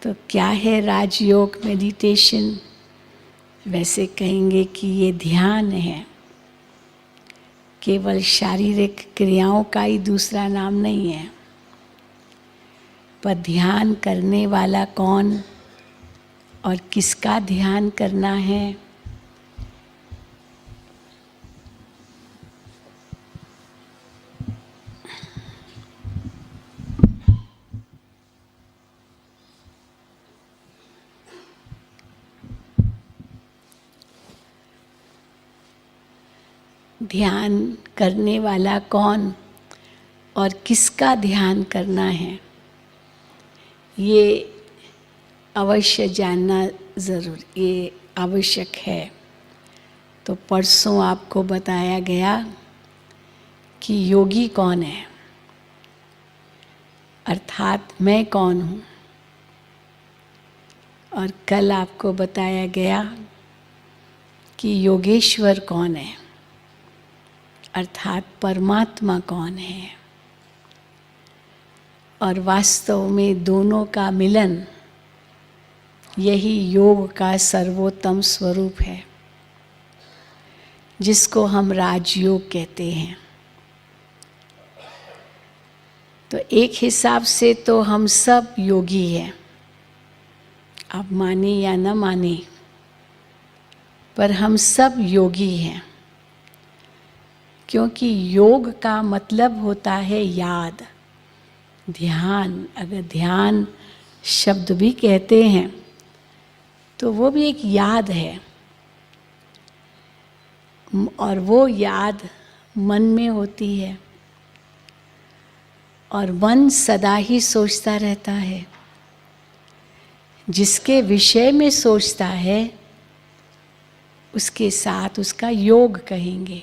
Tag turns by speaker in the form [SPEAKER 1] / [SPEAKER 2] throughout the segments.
[SPEAKER 1] तो क्या है राजयोग मेडिटेशन? वैसे कहेंगे कि ये ध्यान है, केवल शारीरिक क्रियाओं का ही दूसरा नाम नहीं है। पर ध्यान करने वाला कौन और किसका ध्यान करना है, ध्यान करने वाला कौन और किसका ध्यान करना है, ये अवश्य जानना ये आवश्यक है। तो परसों आपको बताया गया कि योगी कौन है, अर्थात मैं कौन हूँ। और कल आपको बताया गया कि योगेश्वर कौन है, अर्थात परमात्मा कौन है। और वास्तव में दोनों का मिलन यही योग का सर्वोत्तम स्वरूप है, जिसको हम राजयोग कहते हैं। तो एक हिसाब से तो हम सब योगी हैं, आप माने या न माने, पर हम सब योगी हैं। क्योंकि योग का मतलब होता है याद, ध्यान। अगर ध्यान शब्द भी कहते हैं तो वो भी एक याद है, और वो याद मन में होती है, और मन सदा ही सोचता रहता है। जिसके विषय में सोचता है उसके साथ उसका योग कहेंगे।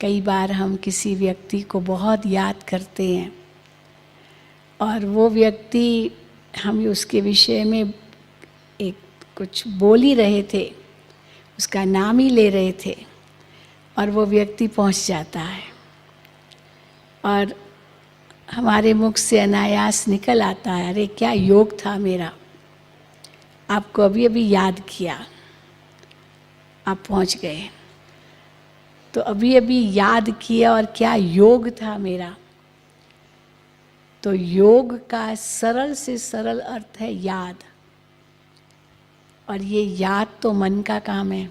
[SPEAKER 1] कई बार हम किसी व्यक्ति को बहुत याद करते हैं और वो व्यक्ति, हम उसके विषय में एक कुछ बोल ही रहे थे, उसका नाम ही ले रहे थे, और वो व्यक्ति पहुंच जाता है और हमारे मुख से अनायास निकल आता है, अरे क्या योग था मेरा, आपको अभी अभी याद किया, आप पहुंच गए। तो अभी अभी याद किया और क्या योग था मेरा। तो योग का सरल से सरल अर्थ है याद, और ये याद तो मन का काम है।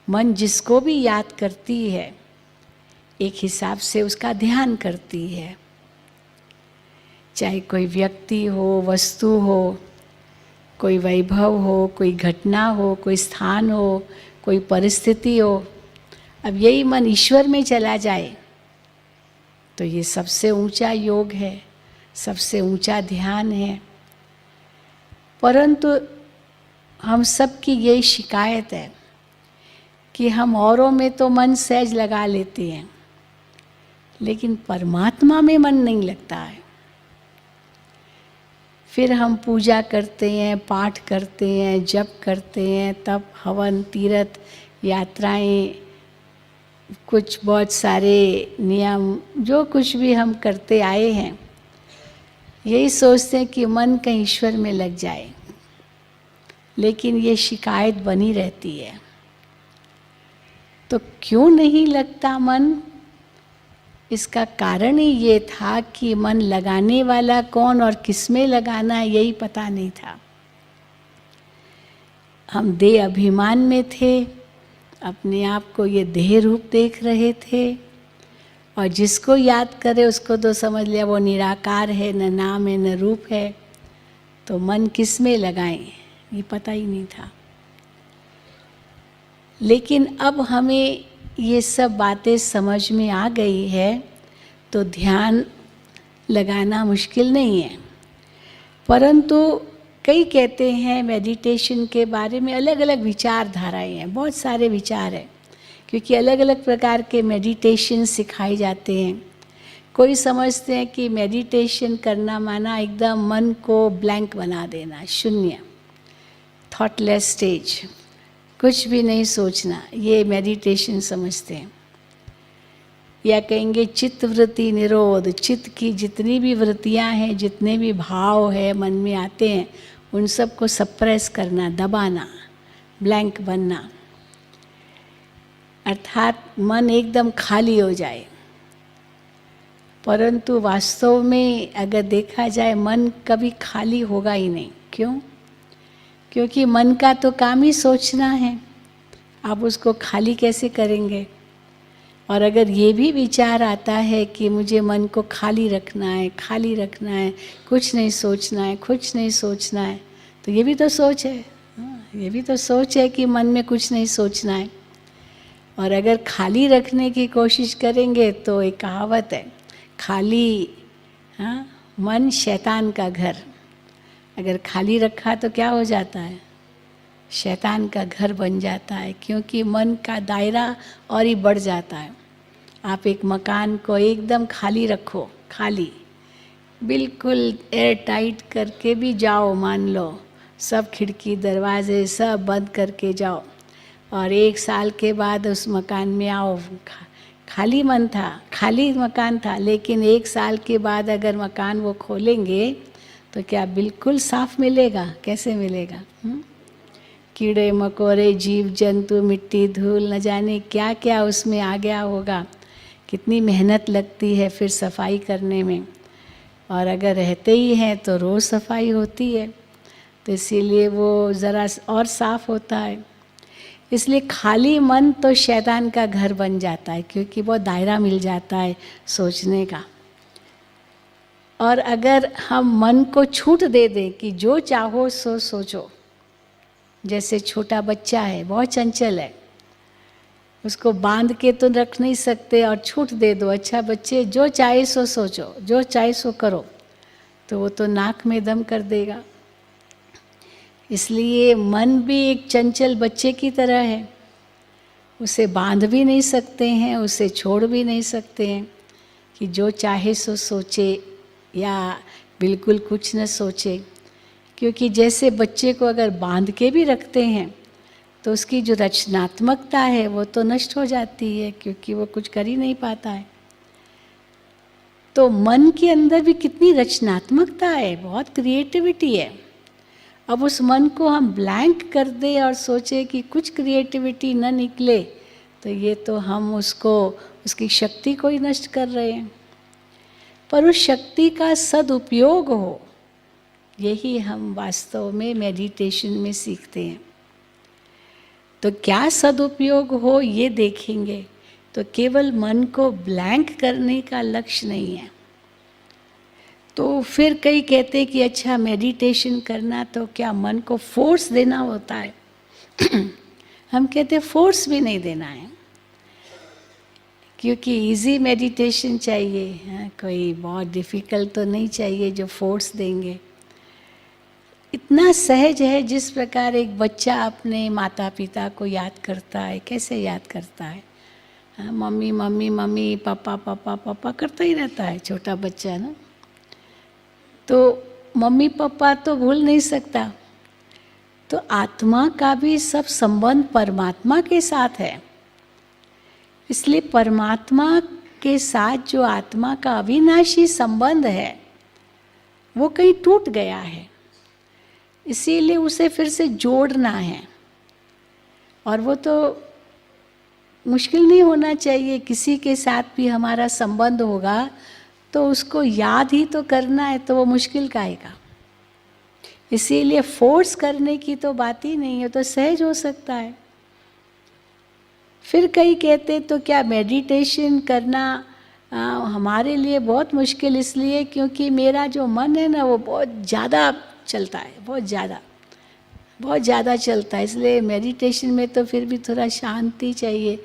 [SPEAKER 1] मन जिसको भी याद करती है एक हिसाब से उसका ध्यान करती है, चाहे कोई व्यक्ति हो, वस्तु हो, कोई वैभव हो, कोई घटना हो, कोई स्थान हो, कोई परिस्थिति हो। अब यही मन ईश्वर में चला जाए तो ये सबसे ऊंचा योग है, सबसे ऊंचा ध्यान है। परंतु हम सब की यही शिकायत है कि हम औरों में तो मन सहज लगा लेते हैं, लेकिन परमात्मा में मन नहीं लगता है। फिर हम पूजा करते हैं, पाठ करते हैं, जप करते हैं, तप, हवन, तीर्थ, यात्राएं, कुछ बहुत सारे नियम, जो कुछ भी हम करते आए हैं, यही सोचते हैं कि मन कहीं ईश्वर में लग जाए, लेकिन ये शिकायत बनी रहती है। तो क्यों नहीं लगता मन? इसका कारण ही ये था कि मन लगाने वाला कौन और किसमें लगाना है यही पता नहीं था। हम देह अभिमान में थे, अपने आप को ये देह रूप देख रहे थे, और जिसको याद करे उसको तो समझ लिया वो निराकार है, न नाम है न रूप है। तो मन किस में लगाएं ये पता ही नहीं था। लेकिन अब हमें ये सब बातें समझ में आ गई है, तो ध्यान लगाना मुश्किल नहीं है। परंतु कई कहते हैं मेडिटेशन के बारे में अलग अलग विचारधाराएं हैं, बहुत सारे विचार हैं, क्योंकि अलग अलग प्रकार के मेडिटेशन सिखाए जाते हैं। कोई समझते हैं कि मेडिटेशन करना माना एकदम मन को ब्लैंक बना देना, शून्य, थॉटलेस स्टेज, कुछ भी नहीं सोचना, ये मेडिटेशन समझते हैं। या कहेंगे चित्त वृत्ति निरोध। चित्त की जितनी भी वृत्तियां हैं, जितने भी भाव है मन में आते हैं, उन सबको सप्रेस करना, दबाना, ब्लैंक बनना, अर्थात मन एकदम खाली हो जाए। परंतु वास्तव में अगर देखा जाए, मन कभी खाली होगा ही नहीं। क्यों? क्योंकि मन का तो काम ही सोचना है। आप उसको खाली कैसे करेंगे? और अगर ये भी विचार आता है कि मुझे मन को खाली रखना है, खाली रखना है, कुछ नहीं सोचना है, कुछ नहीं सोचना है, तो ये भी तो सोच है। ये भी तो सोच है कि मन में कुछ नहीं सोचना है। और अगर खाली रखने की कोशिश करेंगे तो एक कहावत है, खाली मन शैतान का घर। अगर खाली रखा तो क्या हो जाता है? शैतान का घर बन जाता है, क्योंकि मन का दायरा और ही बढ़ जाता है। आप एक मकान को एकदम खाली रखो, खाली बिल्कुल एयर टाइट करके भी जाओ, मान लो सब खिड़की दरवाजे सब बंद करके जाओ, और 1 साल के बाद उस मकान में आओ, खाली मन था, खाली मकान था, लेकिन 1 साल के बाद अगर मकान वो खोलेंगे तो क्या बिल्कुल साफ मिलेगा? कैसे मिलेगा? कीड़े मकोड़े, जीव जंतु, मिट्टी धूल, न जाने क्या क्या उसमें आ गया होगा। कितनी मेहनत लगती है फिर सफाई करने में। और अगर रहते ही हैं तो रोज़ सफाई होती है, तो इसीलिए वो ज़रा और साफ होता है। इसलिए खाली मन तो शैतान का घर बन जाता है, क्योंकि वो दायरा मिल जाता है सोचने का। और अगर हम मन को छूट दे दें कि जो चाहो सो सोचो, जैसे छोटा बच्चा है, बहुत चंचल है, उसको बांध के तो रख नहीं सकते और छूट दे दो, अच्छा बच्चे जो चाहे सो सोचो, जो चाहे सो करो, तो वो तो नाक में दम कर देगा। इसलिए मन भी एक चंचल बच्चे की तरह है, उसे बांध भी नहीं सकते हैं, उसे छोड़ भी नहीं सकते हैं कि जो चाहे सो सोचे या बिल्कुल कुछ न सोचे। क्योंकि जैसे बच्चे को अगर बांध के भी रखते हैं तो उसकी जो रचनात्मकता है वो तो नष्ट हो जाती है, क्योंकि वो कुछ कर ही नहीं पाता है। तो मन के अंदर भी कितनी रचनात्मकता है, बहुत क्रिएटिविटी है। अब उस मन को हम ब्लैंक कर दें और सोचे कि कुछ क्रिएटिविटी न निकले, तो ये तो हम उसको, उसकी शक्ति को ही नष्ट कर रहे हैं। पर उस शक्ति का सदुपयोग हो, यही हम वास्तव में मेडिटेशन में सीखते हैं। तो क्या सदुपयोग हो ये देखेंगे, तो केवल मन को ब्लैंक करने का लक्ष्य नहीं है। तो फिर कई कहते हैं कि अच्छा मेडिटेशन करना तो क्या मन को फोर्स देना होता है? हम कहते हैं फोर्स भी नहीं देना है, क्योंकि इजी मेडिटेशन चाहिए, कोई बहुत डिफ़िकल्ट तो नहीं चाहिए जो फोर्स देंगे। इतना सहज है जिस प्रकार एक बच्चा अपने माता पिता को याद करता है। कैसे याद करता है? मम्मी मम्मी मम्मी, पापा पापा पापा करता ही रहता है छोटा बच्चा ना। तो मम्मी पापा तो भूल नहीं सकता। तो आत्मा का भी सब संबंध परमात्मा के साथ है। इसलिए परमात्मा के साथ जो आत्मा का अविनाशी संबंध है वो कहीं टूट गया है, इसीलिए उसे फिर से जोड़ना है। और वो तो मुश्किल नहीं होना चाहिए। किसी के साथ भी हमारा संबंध होगा तो उसको याद ही तो करना है, तो वो मुश्किल काहेगा। इसीलिए फोर्स करने की तो बात ही नहीं है, तो सहज हो सकता है। फिर कई कहते तो क्या मेडिटेशन करना हमारे लिए बहुत मुश्किल, इसलिए क्योंकि मेरा जो मन है ना वो बहुत ज़्यादा चलता है, बहुत ज़्यादा चलता है। इसलिए मेडिटेशन में तो फिर भी थोड़ा शांति चाहिए,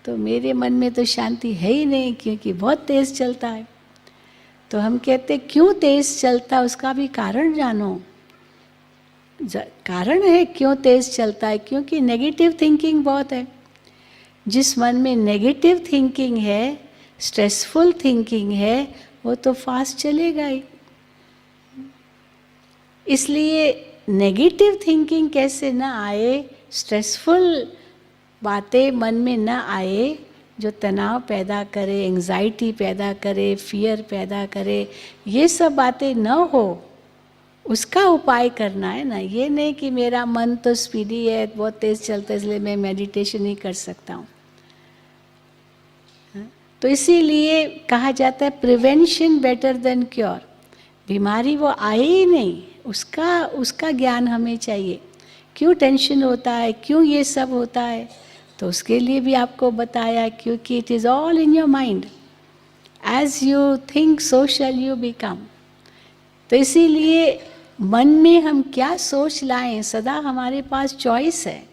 [SPEAKER 1] तो मेरे मन में तो शांति है ही नहीं, क्योंकि बहुत तेज़ चलता है। तो हम कहते क्यों तेज़ चलता है, उसका भी कारण जानो। कारण है क्यों तेज़ चलता है, क्योंकि नेगेटिव थिंकिंग बहुत है। जिस मन में नेगेटिव थिंकिंग है, स्ट्रेसफुल थिंकिंग है, वो तो फास्ट चलेगा ही। इसलिए नेगेटिव थिंकिंग कैसे ना आए, स्ट्रेसफुल बातें मन में ना आए, जो तनाव पैदा करे, एंजाइटी पैदा करे, फियर पैदा करे, ये सब बातें न हो, उसका उपाय करना है ना। ये नहीं कि मेरा मन तो स्पीडी है, बहुत तेज चलता है, इसलिए मैं मेडिटेशन नहीं कर सकता हूँ। तो इसीलिए कहा जाता है प्रिवेंशन बेटर देन क्योर। बीमारी वो आए ही नहीं, उसका ज्ञान हमें चाहिए। क्यों टेंशन होता है, क्यों ये सब होता है, तो उसके लिए भी आपको बताया, क्योंकि it is all in your mind. As you think so shall you become. तो इसीलिए मन में हम क्या सोच लाएं, सदा हमारे पास चॉइस है।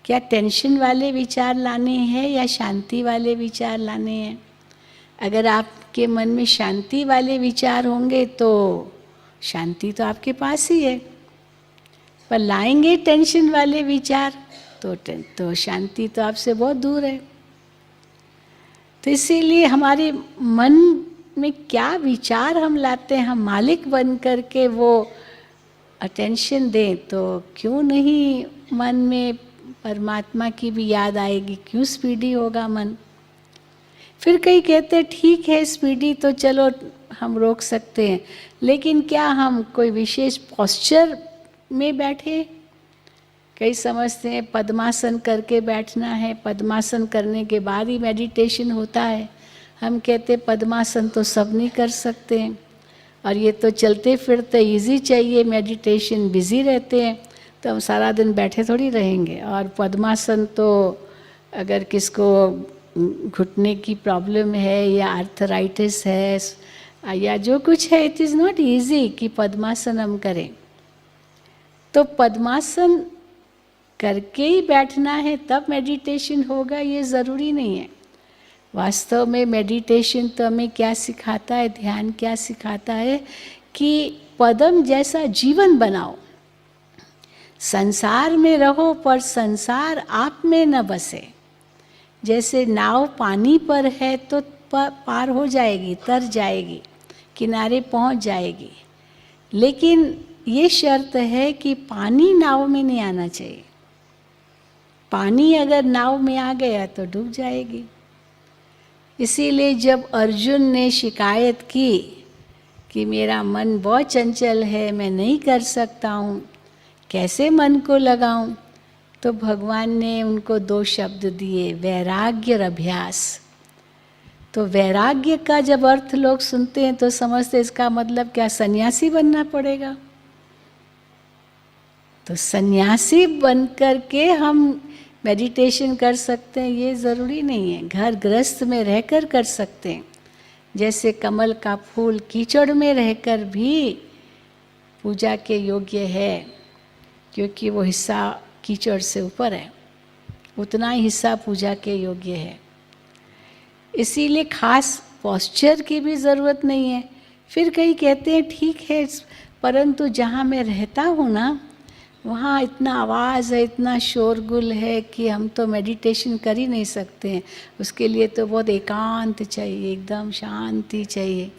[SPEAKER 1] क्या टेंशन वाले विचार लाने हैं या शांति वाले विचार लाने हैं। अगर आपके मन में शांति वाले विचार होंगे तो शांति तो आपके पास ही है, पर लाएंगे टेंशन वाले विचार तो शांति तो आपसे बहुत दूर है। तो इसीलिए हमारे मन में क्या विचार हम लाते हैं, हम मालिक बन करके वो अटेंशन दें, तो क्यों नहीं मन में परमात्मा की भी याद आएगी, क्यों स्पीडी होगा मन। फिर कई कहते हैं ठीक है स्पीडी तो चलो हम रोक सकते हैं, लेकिन क्या हम कोई विशेष पोस्चर में बैठे। कई समझते हैं पद्मासन करके बैठना है, पद्मासन करने के बाद ही मेडिटेशन होता है। हम कहते हैं पद्मासन तो सब नहीं कर सकते हैं, और ये तो चलते फिरते इजी चाहिए, मेडिटेशन बिजी रहते हैं, तो हम सारा दिन बैठे थोड़ी रहेंगे। और पद्मासन तो अगर किसको घुटने की प्रॉब्लम है या आर्थराइटिस है या जो कुछ है, इट इज़ नॉट ईजी कि पद्मासन हम करें। तो पद्मासन करके ही बैठना है तब मेडिटेशन होगा, ये ज़रूरी नहीं है। वास्तव में मेडिटेशन तो हमें क्या सिखाता है, ध्यान क्या सिखाता है कि पदम जैसा जीवन बनाओ। संसार में रहो पर संसार आप में न बसे। जैसे नाव पानी पर है तो पार हो जाएगी, तर जाएगी, किनारे पहुंच जाएगी, लेकिन ये शर्त है कि पानी नाव में नहीं आना चाहिए। पानी अगर नाव में आ गया तो डूब जाएगी। इसीलिए जब अर्जुन ने शिकायत की कि मेरा मन बहुत चंचल है, मैं नहीं कर सकता हूँ, कैसे मन को लगाऊं, तो भगवान ने उनको 2 शब्द दिए, वैराग्य और अभ्यास। तो वैराग्य का जब अर्थ लोग सुनते हैं तो समझते इसका मतलब क्या सन्यासी बनना पड़ेगा। तो सन्यासी बन कर के हम मेडिटेशन कर सकते हैं, ये ज़रूरी नहीं है। घर गृहस्थ में रहकर कर सकते हैं। जैसे कमल का फूल कीचड़ में रहकर भी पूजा के योग्य है, क्योंकि वो हिस्सा कीचड़ से ऊपर है, उतना ही हिस्सा पूजा के योग्य है। इसीलिए खास पोस्चर की भी ज़रूरत नहीं है। फिर कई कहते हैं ठीक है, परंतु जहाँ मैं रहता हूँ ना, वहाँ इतना आवाज़ है, इतना शोरगुल है कि हम तो मेडिटेशन कर ही नहीं सकते हैं। उसके लिए तो बहुत एकांत चाहिए, एकदम शांति चाहिए।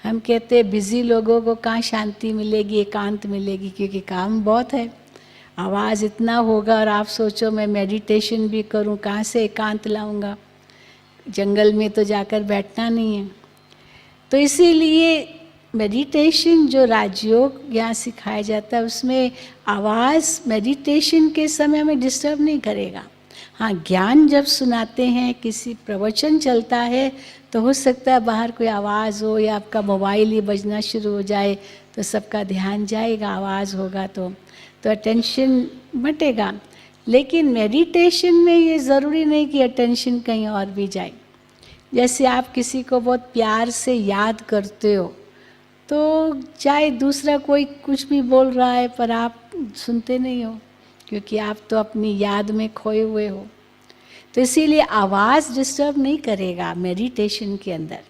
[SPEAKER 1] हम कहते हैं बिज़ी लोगों को कहाँ शांति मिलेगी, एकांत मिलेगी, क्योंकि काम बहुत है, आवाज़ इतना होगा। और आप सोचो मैं मेडिटेशन भी करूं, कहाँ से एकांत लाऊंगा, जंगल में तो जाकर बैठना नहीं है। तो इसीलिए मेडिटेशन जो राजयोग यहाँ सिखाया जाता है, उसमें आवाज़ मेडिटेशन के समय में डिस्टर्ब नहीं करेगा। हाँ, ज्ञान जब सुनाते हैं, किसी प्रवचन चलता है, तो हो सकता है बाहर कोई आवाज़ हो या आपका मोबाइल ही बजना शुरू हो जाए, तो सबका ध्यान जाएगा, आवाज़ होगा तो अटेंशन बटेगा। लेकिन मेडिटेशन में ये ज़रूरी नहीं कि अटेंशन कहीं और भी जाए। जैसे आप किसी को बहुत प्यार से याद करते हो, तो चाहे दूसरा कोई कुछ भी बोल रहा है पर आप सुनते नहीं हो, क्योंकि आप तो अपनी याद में खोए हुए हो। तो इसीलिए आवाज़ डिस्टर्ब नहीं करेगा मेडिटेशन के अंदर।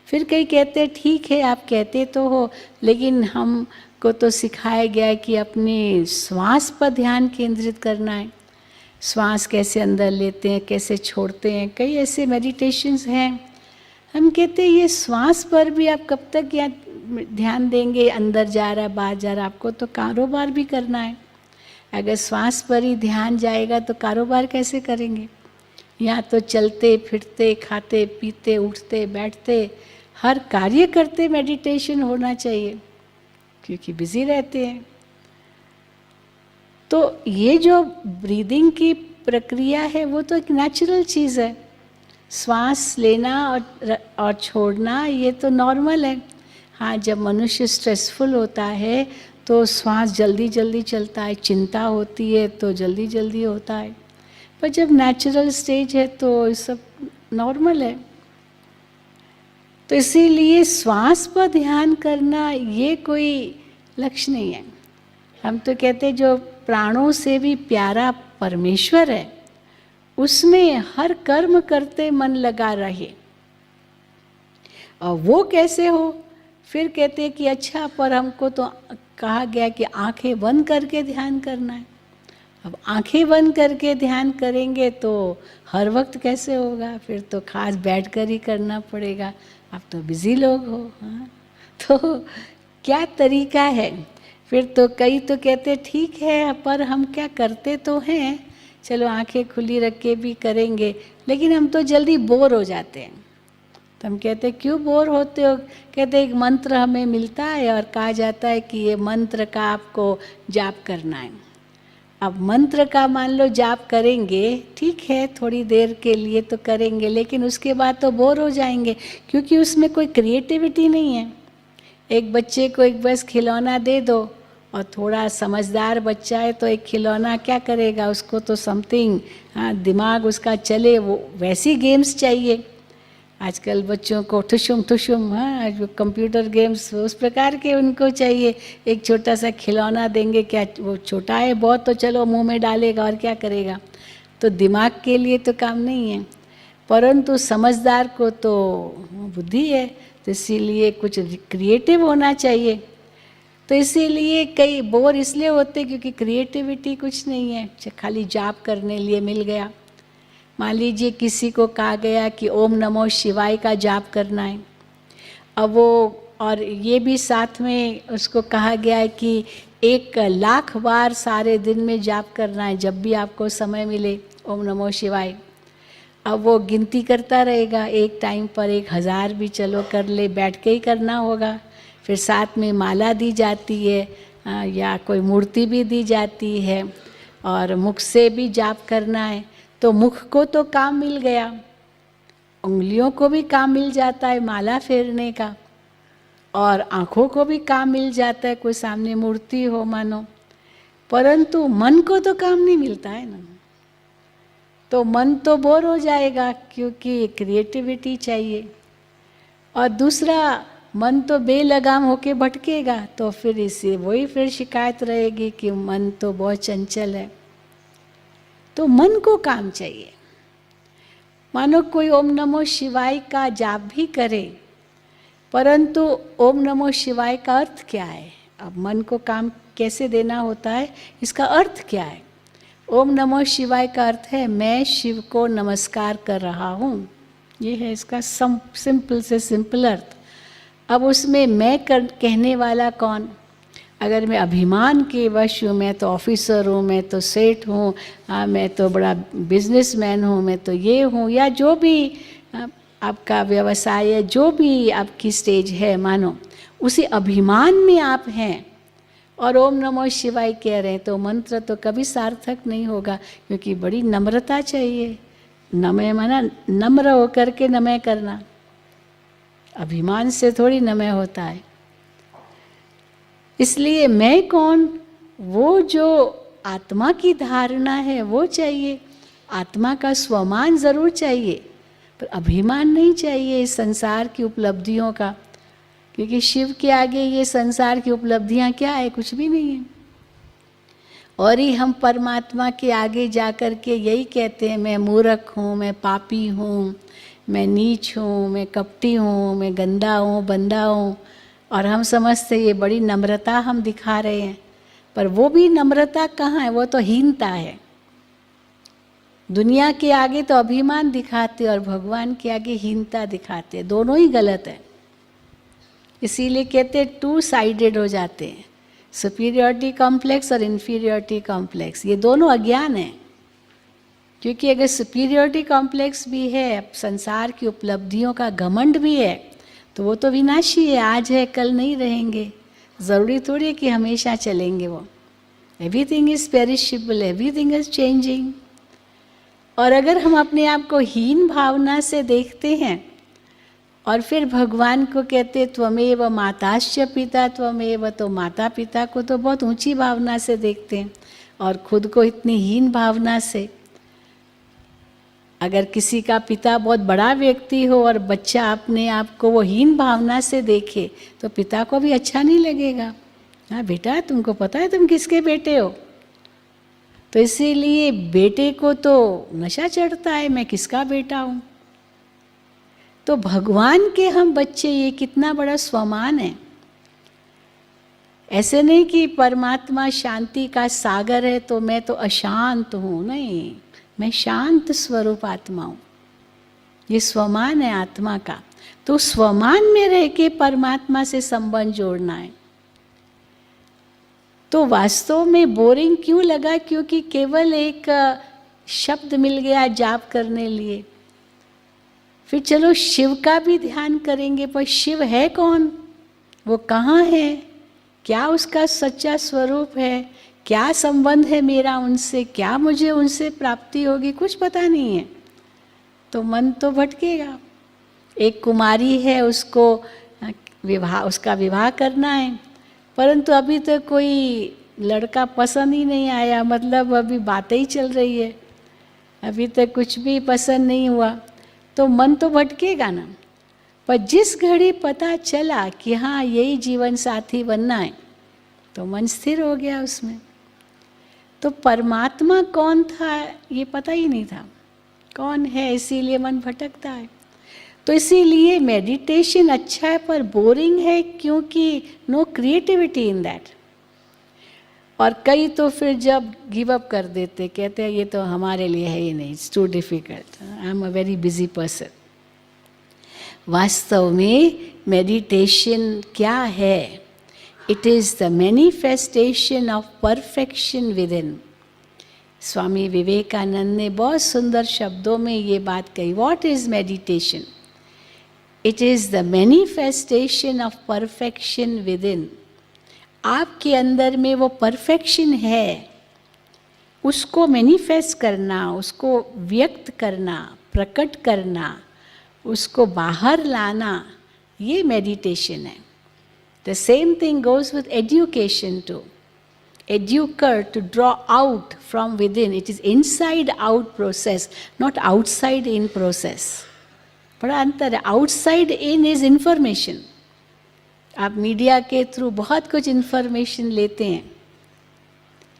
[SPEAKER 1] फिर कई कहते हैं ठीक है आप कहते तो हो, लेकिन हमको तो सिखाया गया है कि अपने श्वास पर ध्यान केंद्रित करना है। श्वास कैसे अंदर लेते हैं, कैसे छोड़ते हैं, कई ऐसे मेडिटेशंस हैं। हम कहते हैं ये श्वास पर भी आप कब तक या ध्यान देंगे, अंदर जा रहा है बाहर जा रहा है, आपको तो कारोबार भी करना है। अगर श्वास पर ही ध्यान जाएगा तो कारोबार कैसे करेंगे। यहाँ तो चलते फिरते खाते पीते उठते बैठते हर कार्य करते मेडिटेशन होना चाहिए, क्योंकि बिजी रहते हैं। तो ये जो ब्रीदिंग की प्रक्रिया है वो तो एक नेचुरल चीज़ है। श्वास लेना और छोड़ना ये तो नॉर्मल है। हाँ, जब मनुष्य स्ट्रेसफुल होता है तो श्वास जल्दी जल्दी चलता है, चिंता होती है तो जल्दी जल्दी होता है, पर जब नेचुरल स्टेज है तो ये सब नॉर्मल है। तो इसीलिए श्वास पर ध्यान करना ये कोई लक्ष्य नहीं है। हम तो कहते हैं जो प्राणों से भी प्यारा परमेश्वर है, उसमें हर कर्म करते मन लगा रहे। और वो कैसे हो? फिर कहते हैं कि अच्छा, पर हमको तो कहा गया कि आंखें बंद करके ध्यान करना है। अब आंखें बंद करके ध्यान करेंगे तो हर वक्त कैसे होगा? फिर तो खास बैठ कर ही करना पड़ेगा। आप तो बिजी लोग हो। हाँ, तो क्या तरीका है? फिर तो कई तो कहते ठीक है, पर हम क्या करते तो हैं, चलो आंखें खुली रख के भी करेंगे, लेकिन हम तो जल्दी बोर हो जाते हैं। तो हम कहते क्यों बोर होते हो? कहते एक मंत्र हमें मिलता है और कहा जाता है कि ये मंत्र का आपको जाप करना है। अब मंत्र का मान लो जाप करेंगे, ठीक है, थोड़ी देर के लिए तो करेंगे, लेकिन उसके बाद तो बोर हो जाएंगे, क्योंकि उसमें कोई क्रिएटिविटी नहीं है। एक बच्चे को एक बस खिलौना दे दो, और थोड़ा समझदार बच्चा है तो एक खिलौना क्या करेगा, उसको तो समथिंग, हाँ, दिमाग उसका चले, वो वैसी गेम्स चाहिए। आजकल बच्चों को ठुशुम, हाँ, जो कंप्यूटर गेम्स उस प्रकार के उनको चाहिए। एक छोटा सा खिलौना देंगे, क्या वो छोटा है बहुत, तो चलो मुंह में डालेगा और क्या करेगा, तो दिमाग के लिए तो काम नहीं है। परंतु समझदार को तो बुद्धि है, तो इसीलिए कुछ क्रिएटिव होना चाहिए। तो इसीलिए कई बोर इसलिए होते क्योंकि क्रिएटिविटी कुछ नहीं है, खाली जाप करने लिए मिल गया। मान लीजिए किसी को कहा गया कि ओम नमो शिवाय का जाप करना है, अब वो, और ये भी साथ में उसको कहा गया है कि 1,00,000 बार सारे दिन में जाप करना है, जब भी आपको समय मिले ओम नमो शिवाय। अब वो गिनती करता रहेगा, एक टाइम पर 1,000 भी चलो कर ले, बैठ के ही करना होगा। फिर साथ में माला दी जाती है, या कोई मूर्ति भी दी जाती है, और मुख से भी जाप करना है। तो मुख को तो काम मिल गया, उंगलियों को भी काम मिल जाता है माला फेरने का, और आँखों को भी काम मिल जाता है, कोई सामने मूर्ति हो मानो, परंतु मन को तो काम नहीं मिलता है ना। तो मन तो बोर हो जाएगा, क्योंकि क्रिएटिविटी चाहिए। और दूसरा, मन तो बेलगाम होके भटकेगा, तो फिर इससे वही फिर शिकायत रहेगी कि मन तो बहुत चंचल है। तो मन को काम चाहिए। मानो कोई ओम नमो शिवाय का जाप भी करे, परंतु ओम नमो शिवाय का अर्थ क्या है? अब मन को काम कैसे देना होता है, इसका अर्थ क्या है? ओम नमो शिवाय का अर्थ है मैं शिव को नमस्कार कर रहा हूँ, ये है इसका सिंपल से सिंपल अर्थ। अब उसमें मैं कहने वाला कौन? अगर मैं अभिमान के वश हूँ, मैं तो ऑफिसर हूँ, मैं तो सेठ हूँ, मैं तो बड़ा बिजनेसमैन हूँ, मैं तो ये हूँ, या जो भी आपका व्यवसाय है, जो भी आपकी स्टेज है, मानो उसी अभिमान में आप हैं और ओम नमो शिवाय कह रहे हैं, तो मंत्र तो कभी सार्थक नहीं होगा, क्योंकि बड़ी नम्रता चाहिए। नमय माना नम्र होकर के नमय करना, अभिमान से थोड़ी नमय होता है। इसलिए मैं कौन, वो जो आत्मा की धारणा है वो चाहिए। आत्मा का स्वमान जरूर चाहिए, पर अभिमान नहीं चाहिए इस संसार की उपलब्धियों का, क्योंकि शिव के आगे ये संसार की उपलब्धियां क्या है? कुछ भी नहीं है। और ही हम परमात्मा के आगे जा कर के यही कहते हैं, मैं मूर्ख हूँ, मैं पापी हूँ, मैं नीच हूँ, मैं कपटी हूँ, मैं गंदा हूँ, बंदा हूँ। और हम समझते ये बड़ी नम्रता हम दिखा रहे हैं, पर वो भी नम्रता कहाँ है? वो तो हीनता है। दुनिया के आगे तो अभिमान दिखाते और भगवान के आगे हीनता दिखाते, दोनों ही गलत है। इसीलिए कहते टू साइडेड हो जाते हैं, सुपीरियरिटी कॉम्प्लेक्स और इन्फीरियरिटी कॉम्प्लेक्स, ये दोनों अज्ञान है। क्योंकि अगर सुपीरियरिटी कॉम्प्लेक्स भी है, संसार की उपलब्धियों का घमंड भी है, तो वो तो विनाशी है, आज है कल नहीं रहेंगे। ज़रूरी थोड़ी है कि हमेशा चलेंगे वो। Everything is perishable, everything is changing. और अगर हम अपने आप को हीन भावना से देखते हैं और फिर भगवान को कहते त्वमेव माताश्च पिता त्वमेव, तो माता पिता को तो बहुत ऊंची भावना से देखते हैं और खुद को इतनी हीन भावना से। अगर किसी का पिता बहुत बड़ा व्यक्ति हो और बच्चा अपने आप को वो हीन भावना से देखे, तो पिता को भी अच्छा नहीं लगेगा। हाँ बेटा, तुमको पता है तुम किसके बेटे हो? तो इसीलिए बेटे को तो नशा चढ़ता है, मैं किसका बेटा हूँ। तो भगवान के हम बच्चे, ये कितना बड़ा स्वमान है। ऐसे नहीं कि परमात्मा शांति का सागर है तो मैं तो अशांत हूँ, नहीं, मैं शांत स्वरूप आत्मा हूँ। ये स्वमान है आत्मा का। तो स्वमान में रह के परमात्मा से संबंध जोड़ना है। तो वास्तव में बोरिंग क्यों लगा? क्योंकि केवल एक शब्द मिल गया जाप करने लिए। फिर चलो शिव का भी ध्यान करेंगे, पर शिव है कौन? वो कहाँ है? क्या उसका सच्चा स्वरूप है? क्या संबंध है मेरा उनसे? क्या मुझे उनसे प्राप्ति होगी? कुछ पता नहीं है। तो मन तो भटकेगा। एक कुमारी है, उसका विवाह करना है, परंतु अभी तक कोई लड़का पसंद ही नहीं आया। मतलब अभी बातें ही चल रही है, अभी तक कुछ भी पसंद नहीं हुआ, तो मन तो भटकेगा ना। पर जिस घड़ी पता चला कि हाँ यही जीवन साथी बनना है, तो मन स्थिर हो गया उसमें। तो परमात्मा कौन था ये पता ही नहीं था, कौन है, इसीलिए मन भटकता है। तो इसीलिए मेडिटेशन अच्छा है पर बोरिंग है, क्योंकि नो क्रिएटिविटी इन दैट। और कई तो फिर जब गिव अप कर देते, कहते हैं ये तो हमारे लिए है ही नहीं, it's too difficult, I am a very busy person. वास्तव में मेडिटेशन क्या है? It is the manifestation of perfection within. Swami Vivekananda ने बहुत सुंदर शब्दों में ये बात कही। What is meditation? It is the manifestation of perfection within. आपके अंदर में वो परफेक्शन है, उसको मैनिफेस्ट करना, उसको व्यक्त करना, प्रकट करना, उसको बाहर लाना, ये मेडिटेशन है। The same thing goes with education too. Educare, to draw out from within. It is inside out process, not outside in process. बड़ा अंतर है। outside in is information. आप मीडिया के थ्रू बहुत कुछ इन्फॉर्मेशन लेते हैं,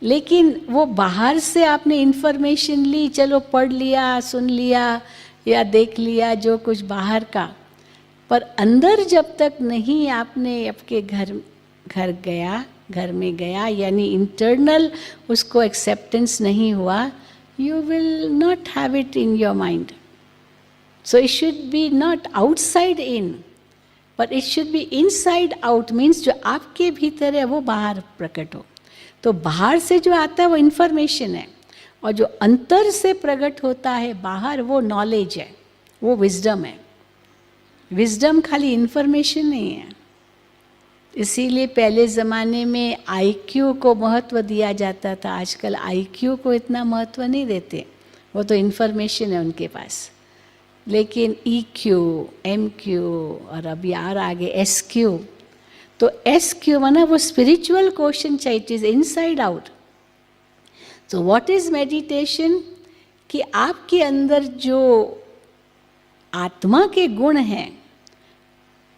[SPEAKER 1] लेकिन वो बाहर से आपने इन्फॉर्मेशन ली, चलो पढ़ लिया, सुन लिया या देख लिया जो कुछ बाहर का, पर अंदर जब तक नहीं आपने आपके घर में गया, यानी इंटरनल उसको एक्सेप्टेंस नहीं हुआ, you will not have it in your mind. So it should be not outside in, but it should be inside out. Means जो आपके भीतर है वो बाहर प्रकट हो। तो बाहर से जो आता है वो इन्फॉर्मेशन है, और जो अंतर से प्रकट होता है बाहर, वो नॉलेज है, वो विजडम है। विजडम खाली इन्फॉर्मेशन नहीं है। इसीलिए पहले ज़माने में आईक्यू को महत्व दिया जाता था, आजकल आईक्यू को इतना महत्व नहीं देते, वो तो इन्फॉर्मेशन है उनके पास। लेकिन ईक्यू, एमक्यू और अभी और आगे एसक्यू, तो एसक्यू माना वो स्पिरिचुअल क्वेश्चन चाहिए, it is inside out. So what is meditation? कि आपके अंदर जो आत्मा के गुण हैं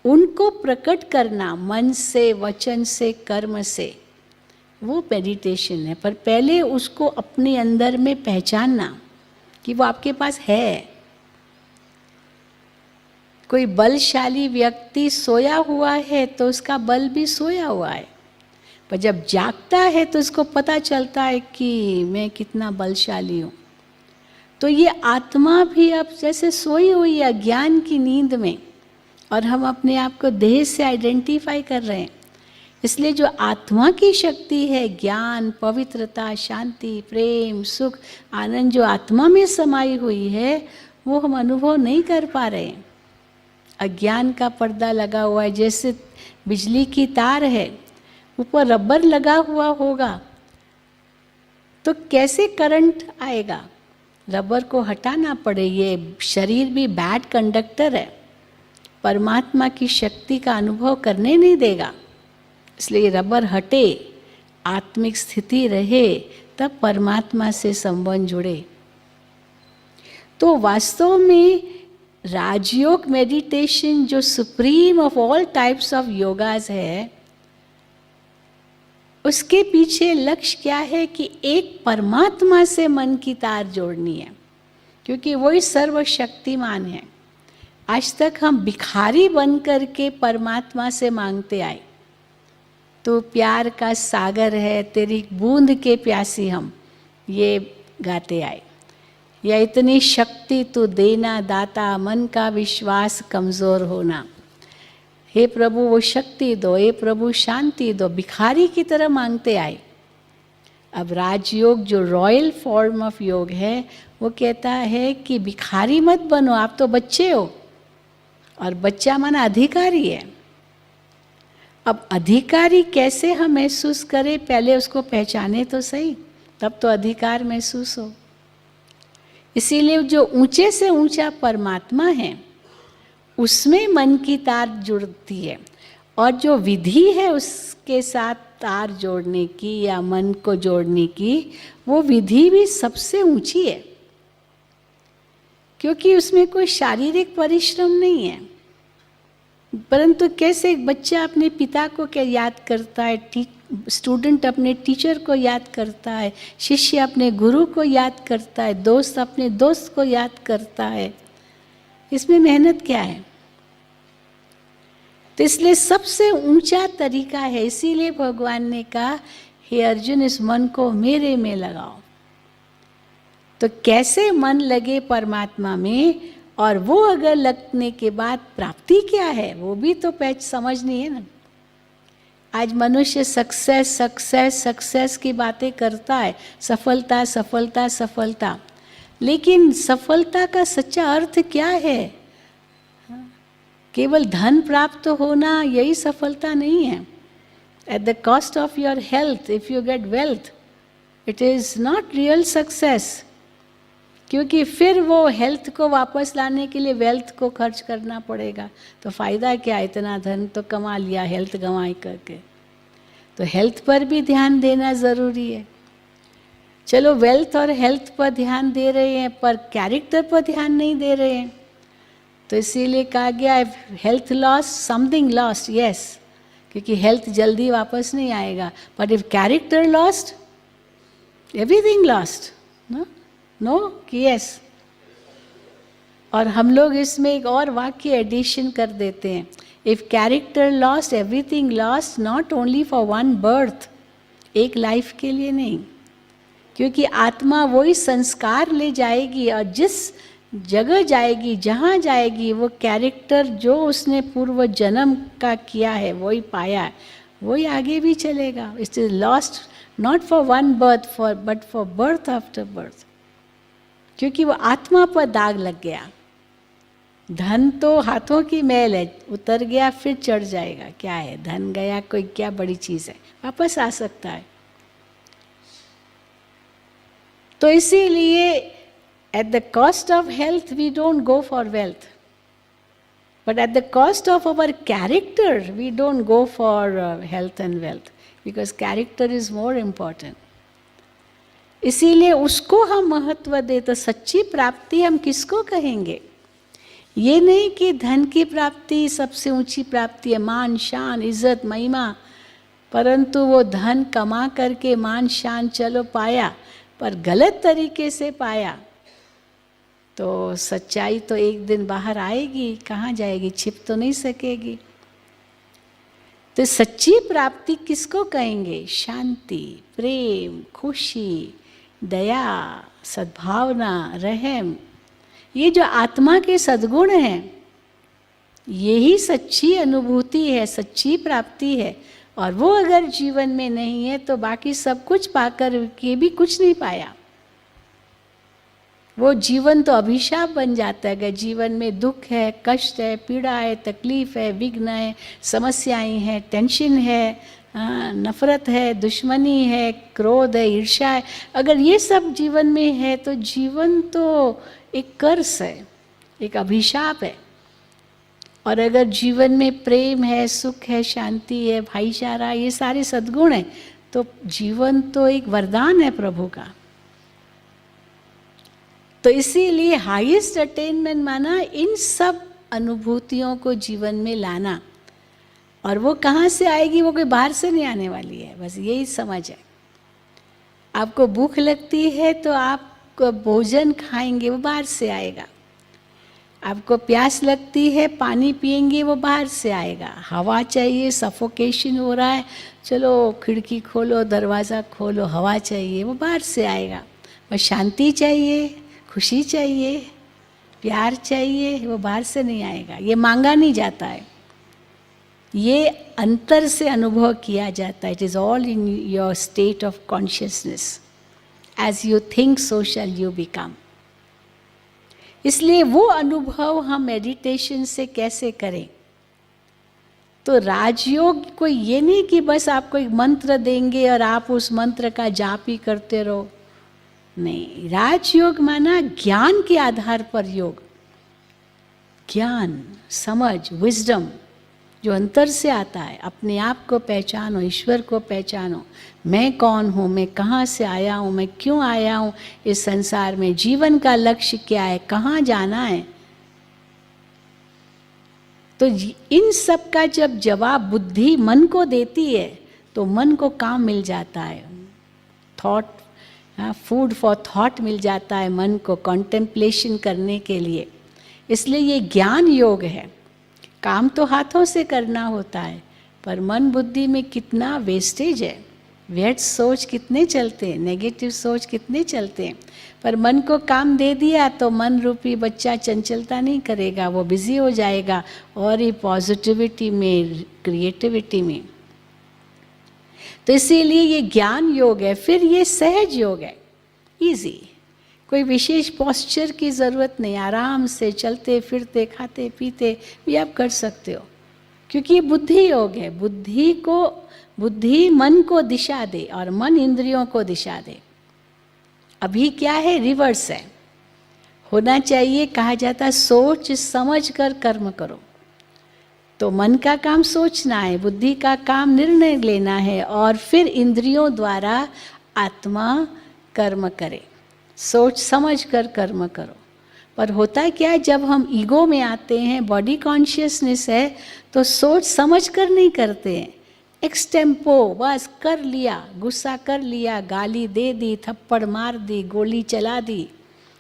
[SPEAKER 1] उनको प्रकट करना मन से, वचन से, कर्म से, वो मेडिटेशन है। पर पहले उसको अपने अंदर में पहचानना कि वो आपके पास है। कोई बलशाली व्यक्ति सोया हुआ है तो उसका बल भी सोया हुआ है, पर जब जागता है तो उसको पता चलता है कि मैं कितना बलशाली हूँ। तो ये आत्मा भी अब जैसे सोई हुई है अज्ञान की नींद में, और हम अपने आप को देह से आइडेंटिफाई कर रहे हैं इसलिए जो आत्मा की शक्ति है, ज्ञान, पवित्रता, शांति, प्रेम, सुख, आनंद जो आत्मा में समाई हुई है, वो हम अनुभव नहीं कर पा रहे हैं। अज्ञान का पर्दा लगा हुआ है। जैसे बिजली की तार है, ऊपर रबर लगा हुआ होगा तो कैसे करंट आएगा? रबर को हटाना पड़े। ये शरीर भी बैड कंडक्टर है, परमात्मा की शक्ति का अनुभव करने नहीं देगा। इसलिए रबर हटे, आत्मिक स्थिति रहे, तब परमात्मा से संबंध जुड़े। तो वास्तव में राजयोग मेडिटेशन जो supreme of all types of yogas है, उसके पीछे लक्ष्य क्या है कि एक परमात्मा से मन की तार जोड़नी है, क्योंकि वही सर्वशक्तिमान है। आज तक हम भिखारी बन करके परमात्मा से मांगते आए। तो प्यार का सागर है, तेरी बूंद के प्यासी हम, ये गाते आए। या इतनी शक्ति तू देना दाता, मन का विश्वास कमज़ोर होना। हे प्रभु वो शक्ति दो, हे प्रभु शांति दो, भिखारी की तरह मांगते आए। अब राजयोग जो रॉयल फॉर्म ऑफ योग है, वो कहता है कि भिखारी मत बनो, आप तो बच्चे हो, और बच्चा माना अधिकारी है। अब अधिकारी कैसे हम महसूस करें? पहले उसको पहचाने तो सही, तब तो अधिकार महसूस हो। इसीलिए जो ऊंचे से ऊंचा परमात्मा है, उसमें मन की तार जुड़ती है, और जो विधि है उसके साथ तार जोड़ने की या मन को जोड़ने की, वो विधि भी सबसे ऊंची है, क्योंकि उसमें कोई शारीरिक परिश्रम नहीं है। परंतु कैसे एक बच्चा अपने पिता को क्या याद करता है, स्टूडेंट अपने टीचर को याद करता है, शिष्य अपने गुरु को याद करता है, दोस्त अपने दोस्त को याद करता है, इसमें मेहनत क्या है? तो इसलिए सबसे ऊंचा तरीका है। इसीलिए भगवान ने कहा, हे अर्जुन, इस मन को मेरे में लगाओ। तो कैसे मन लगे परमात्मा में, और वो अगर लगने के बाद प्राप्ति क्या है, वो भी तो पहच समझनी है ना। आज मनुष्य सक्सेस सक्सेस सक्सेस की बातें करता है, सफलता सफलता सफलता, लेकिन सफलता का सच्चा अर्थ क्या है? केवल धन प्राप्त होना यही सफलता नहीं है। At the cost of your health, if you get wealth, it is not real success, क्योंकि फिर वो हेल्थ को वापस लाने के लिए वेल्थ को खर्च करना पड़ेगा। तो फायदा क्या? इतना धन तो कमा लिया, हेल्थ गंवाई करके। तो हेल्थ पर भी ध्यान देना ज़रूरी है। चलो वेल्थ और हेल्थ पर ध्यान दे रहे हैं, पर कैरेक्टर पर ध्यान नहीं दे रहे हैं। तो इसीलिए कहा गया, health loss something lost, yes, क्योंकि हेल्थ जल्दी वापस नहीं आएगा। But if character lost, everything lost. No कि यस। और हम लोग इसमें एक और वाक्य एडिशन कर देते हैं, if character lost, everything lost, not only for one birth, एक लाइफ के लिए नहीं, क्योंकि आत्मा वही संस्कार ले जाएगी, और जिस जगह जाएगी, जहाँ जाएगी, वो कैरेक्टर जो उसने पूर्व जन्म का किया है वही पाया है, वही आगे भी चलेगा। It is lost not for one birth for but for birth after birth, क्योंकि वो आत्मा पर दाग लग गया। धन तो हाथों की मैल है, उतर गया फिर चढ़ जाएगा। क्या है धन गया, कोई क्या बड़ी चीज़ है, वापस आ सकता है। तो इसीलिए at the cost of health we don't go for wealth, but at the cost of our character we don't go for health and wealth, because character is more important. इसीलिए उसको हम महत्व दे। तो सच्ची प्राप्ति हम किसको कहेंगे? ये नहीं कि धन की प्राप्ति सबसे ऊंची प्राप्ति है, मान शान इज्जत महिमा, परंतु वो धन कमा करके मान शान चलो पाया, पर गलत तरीके से पाया, तो सच्चाई तो एक दिन बाहर आएगी, कहाँ जाएगी, छिप तो नहीं सकेगी। तो सच्ची प्राप्ति किसको कहेंगे? शांति, प्रेम, खुशी, दया, सद्भावना, रहम, ये जो आत्मा के सद्गुण हैं, यही सच्ची अनुभूति है, सच्ची प्राप्ति है। और वो अगर जीवन में नहीं है तो बाकी सब कुछ पाकर के भी कुछ नहीं पाया। वो जीवन तो अभिशाप बन जाता है। अगर जीवन में दुख है, कष्ट है, पीड़ा है, तकलीफ है, विघ्न है, समस्याएं हैं, टेंशन है, नफरत है, दुश्मनी है, क्रोध है, ईर्ष्या है, अगर ये सब जीवन में है तो जीवन तो एक कर्स है, एक अभिशाप है। और अगर जीवन में प्रेम है, सुख है, शांति है, भाईचारा, ये सारे सद्गुण हैं, तो जीवन तो एक वरदान है प्रभु का। तो इसीलिए हाईएस्ट अटेनमेंट माना इन सब अनुभूतियों को जीवन में लाना। और वो कहाँ से आएगी? वो कोई बाहर से नहीं आने वाली है, बस यही समझ है। आपको भूख लगती है तो आप भोजन खाएंगे, वो बाहर से आएगा। आपको प्यास लगती है, पानी पिएंगे, वो बाहर से आएगा। हवा चाहिए, सफोकेशन हो रहा है, चलो खिड़की खोलो, दरवाज़ा खोलो, हवा चाहिए, वो बाहर से आएगा। बस शांति चाहिए, खुशी चाहिए, प्यार चाहिए, वो बाहर से नहीं आएगा। ये मांगा नहीं जाता है, ये अंतर से अनुभव किया जाता है। It is all in your state of consciousness. As you think so shall you become. इसलिए वो अनुभव हम मेडिटेशन से कैसे करें? तो राजयोग कोई ये नहीं कि बस आपको एक मंत्र देंगे और आप उस मंत्र का जाप ही करते रहो। नहीं, राजयोग माना ज्ञान के आधार पर योग। ज्ञान, समझ, विजडम जो अंतर से आता है। अपने आप को पहचानो, ईश्वर को पहचानो। मैं कौन हूँ, मैं कहाँ से आया हूँ, मैं क्यों आया हूँ इस संसार में, जीवन का लक्ष्य क्या है, कहाँ जाना है। तो इन सब का जब जवाब बुद्धि मन को देती है तो मन को काम मिल जाता है। थॉट, फूड फॉर थॉट मिल जाता है मन को कॉन्टेम्पलेशन करने के लिए। इसलिए ये ज्ञान योग है। काम तो हाथों से करना होता है, पर मन बुद्धि में कितना वेस्टेज है। व्यर्थ सोच कितने चलते हैं, नेगेटिव सोच कितने चलते हैं। पर मन को काम दे दिया तो मन रूपी बच्चा चंचलता नहीं करेगा, वो बिजी हो जाएगा और ये पॉजिटिविटी में, क्रिएटिविटी में। तो इसीलिए ये ज्ञान योग है। फिर ये सहज योग है, इजी। कोई विशेष पोस्चर की ज़रूरत नहीं, आराम से चलते फिरते खाते पीते भी आप कर सकते हो, क्योंकि ये बुद्धि योग है। बुद्धि मन को दिशा दे और मन इंद्रियों को दिशा दे। अभी क्या है, रिवर्स है। होना चाहिए, कहा जाता है सोच समझ कर कर्म करो। तो मन का काम सोचना है, बुद्धि का काम निर्णय लेना है, और फिर इंद्रियों द्वारा आत्मा कर्म करे। सोच समझ कर कर्म करो। पर होता है क्या, जब हम ईगो में आते हैं, बॉडी कॉन्शियसनेस है, तो सोच समझ कर नहीं करते हैं, एक्सटेम्पो, बस कर लिया, गुस्सा कर लिया, गाली दे दी, थप्पड़ मार दी, गोली चला दी,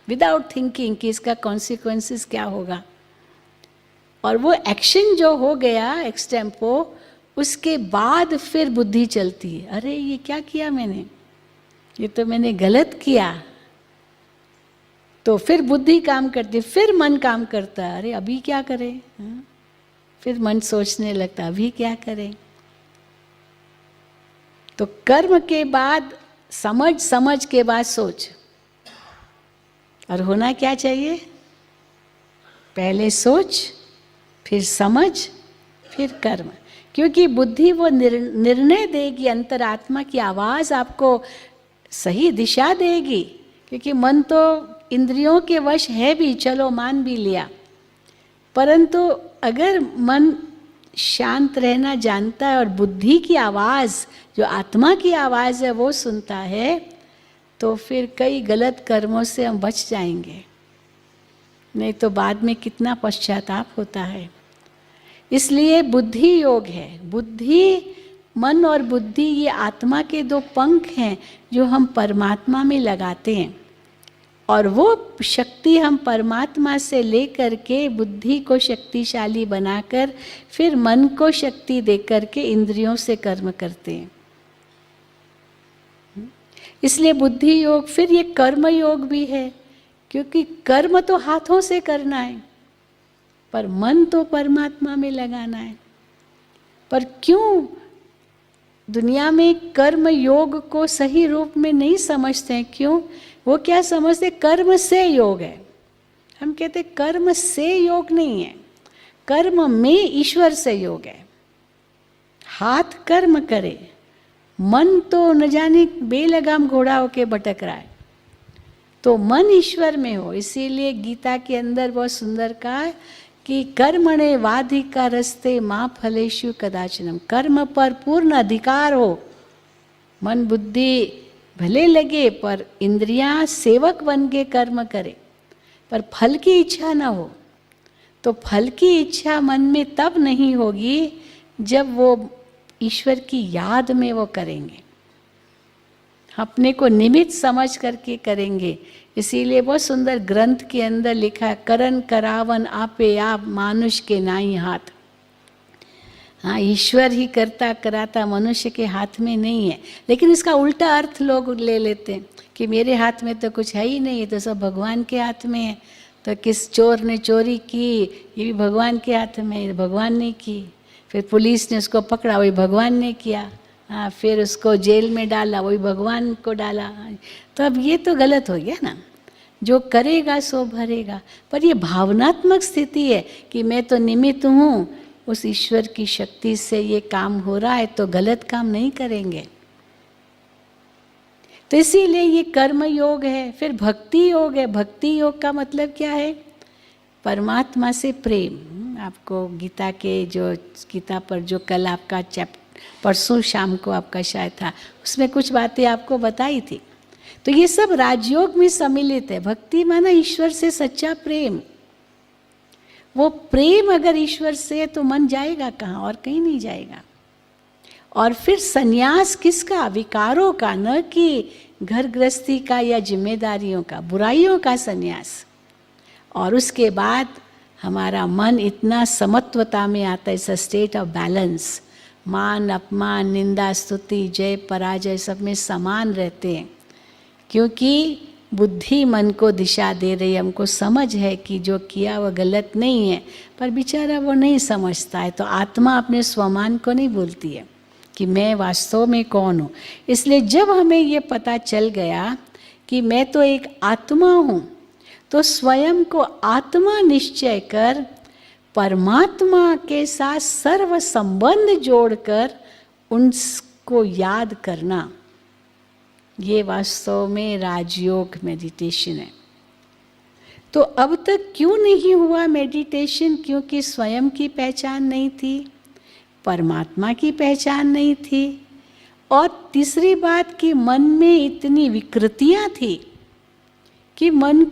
[SPEAKER 1] विदाउट थिंकिंग कि इसका कॉन्सिक्वेंसेस क्या होगा। और वो एक्शन जो हो गया एक्सटेम्पो, उसके बाद फिर बुद्धि चलती है, अरे ये क्या किया मैंने, ये तो मैंने गलत किया। तो फिर बुद्धि काम करती, फिर मन काम करता है, अरे अभी क्या करें। फिर मन सोचने लगता, अभी क्या करें। तो कर्म के बाद समझ, समझ के बाद सोच। और होना क्या चाहिए, पहले सोच, फिर समझ, फिर कर्म। क्योंकि बुद्धि वो निर्णय देगी, अंतरात्मा की आवाज़ आपको सही दिशा देगी। क्योंकि मन तो इंद्रियों के वश है भी, चलो मान भी लिया, परंतु अगर मन शांत रहना जानता है और बुद्धि की आवाज़ जो आत्मा की आवाज़ है वो सुनता है, तो फिर कई गलत कर्मों से हम बच जाएंगे। नहीं तो बाद में कितना पश्चाताप होता है। इसलिए बुद्धि योग है। बुद्धि, मन और बुद्धि ये आत्मा के दो पंख हैं जो हम परमात्मा में लगाते हैं, और वो शक्ति हम परमात्मा से लेकर के बुद्धि को शक्तिशाली बनाकर फिर मन को शक्ति देकर के इंद्रियों से कर्म करते हैं। इसलिए बुद्धि योग, फिर ये कर्म योग भी है, क्योंकि कर्म तो हाथों से करना है, पर मन तो परमात्मा में लगाना है। पर क्यों दुनिया में कर्म योग को सही रूप में नहीं समझते हैं। क्यों? वो क्या समझते? कर्म से योग है। हम कहते कर्म से योग नहीं है, कर्म में ईश्वर से योग है। हाथ कर्म करे, मन तो न जाने बेलगाम घोड़ा होके भटक रहा है, तो मन ईश्वर में हो। इसीलिए गीता के अंदर बहुत सुंदर कहा कि कर्मणे वाधिका रस्ते माँ फलेषु कदाचनम। कर्म पर पूर्ण अधिकार हो, मन बुद्धि भले लगे पर इंद्रियां सेवक बन के कर्म करे, पर फल की इच्छा ना हो। तो फल की इच्छा मन में तब नहीं होगी जब वो ईश्वर की याद में वो करेंगे, अपने को निमित्त समझ करके करेंगे। इसीलिए बहुत सुंदर ग्रंथ के अंदर लिखा है, करन करावन आपे आप मानुष के नाई हाथ। हाँ, ईश्वर ही करता कराता, मनुष्य के हाथ में नहीं है। लेकिन इसका उल्टा अर्थ लोग ले लेते हैं कि मेरे हाथ में तो कुछ है ही नहीं, तो सब भगवान के हाथ में है। तो किस चोर ने चोरी की, ये भी भगवान के हाथ में है, भगवान ने की। फिर पुलिस ने उसको पकड़ा, वही भगवान ने किया। हाँ, फिर उसको जेल में डाला, वही भगवान को डाला। तो अब ये तो गलत हो गया ना, जो करेगा सो भरेगा। पर ये भावनात्मक स्थिति है कि मैं तो निमित्त हूँ, उस ईश्वर की शक्ति से ये काम हो रहा है, तो गलत काम नहीं करेंगे। तो इसीलिए ये कर्म योग है। फिर भक्ति योग है। भक्ति योग का मतलब क्या है? परमात्मा से प्रेम। आपको गीता के जो गीता पर जो कल आपका परसों शाम को आपका शायद था, उसमें कुछ बातें आपको बताई थी। तो ये सब राजयोग में सम्मिलित है। भक्ति माना ईश्वर से सच्चा प्रेम। वो प्रेम अगर ईश्वर से है तो मन जाएगा कहाँ, और कहीं नहीं जाएगा। और फिर संन्यास किसका? विकारों का, न कि घर गृहस्थी का या जिम्मेदारियों का, बुराइयों का संन्यास। और उसके बाद हमारा मन इतना समत्वता में आता है, it's a state of balance. मान अपमान, निंदा स्तुति, जय पराजय सब में समान रहते हैं, क्योंकि बुद्धि मन को दिशा दे रही है। हमको समझ है कि जो किया वो गलत नहीं है, पर बेचारा वो नहीं समझता है। तो आत्मा अपने स्वमान को नहीं भूलती है कि मैं वास्तव में कौन हूँ। इसलिए जब हमें ये पता चल गया कि मैं तो एक आत्मा हूँ, तो स्वयं को आत्मा निश्चय कर परमात्मा के साथ सर्व संबंध जोड़कर उनको याद करना, ये वास्तव में राजयोग मेडिटेशन है। तो अब तक क्यों नहीं हुआ मेडिटेशन? क्योंकि स्वयं की पहचान नहीं थी, परमात्मा की पहचान नहीं थी, और तीसरी बात कि मन में इतनी विकृतियां थी कि मन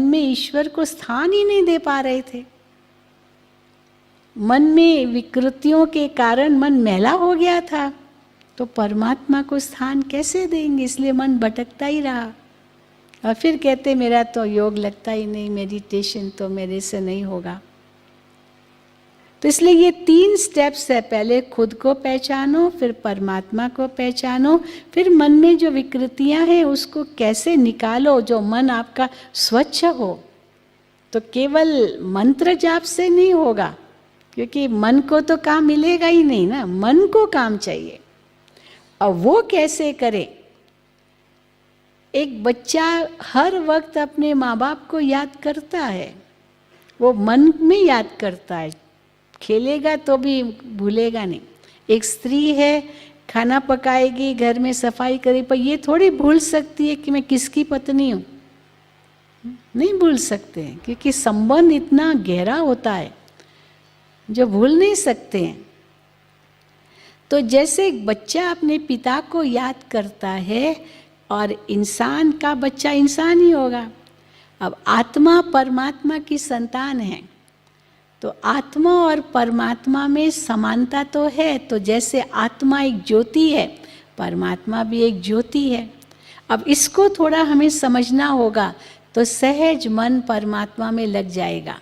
[SPEAKER 1] में ईश्वर को स्थान ही नहीं दे पा रहे थे। मन में विकृतियों के कारण मन मैला हो गया था, तो परमात्मा को स्थान कैसे देंगे? इसलिए मन भटकता ही रहा। और फिर कहते मेरा तो योग लगता ही नहीं, मेडिटेशन तो मेरे से नहीं होगा। तो इसलिए ये 3 स्टेप्स है। पहले खुद को पहचानो, फिर परमात्मा को पहचानो, फिर मन में जो विकृतियां हैं उसको कैसे निकालो, जो मन आपका स्वच्छ हो। तो केवल मंत्र जाप से नहीं होगा, क्योंकि मन को तो काम मिलेगा ही नहीं ना, मन को काम चाहिए। और वो कैसे करे? एक बच्चा हर वक्त अपने माँ बाप को याद करता है, वो मन में याद करता है, खेलेगा तो भी भूलेगा नहीं। एक स्त्री है, खाना पकाएगी, घर में सफाई करेगी, पर ये थोड़ी भूल सकती है कि मैं किसकी पत्नी हूँ। नहीं भूल सकते हैं, क्योंकि संबंध इतना गहरा होता है जो भूल नहीं सकते हैं। तो जैसे एक बच्चा अपने पिता को याद करता है, और इंसान का बच्चा इंसान ही होगा। अब आत्मा परमात्मा की संतान है, तो आत्मा और परमात्मा में समानता तो है। तो जैसे आत्मा एक ज्योति है, परमात्मा भी एक ज्योति है। अब इसको थोड़ा हमें समझना होगा, तो सहज मन परमात्मा में लग जाएगा।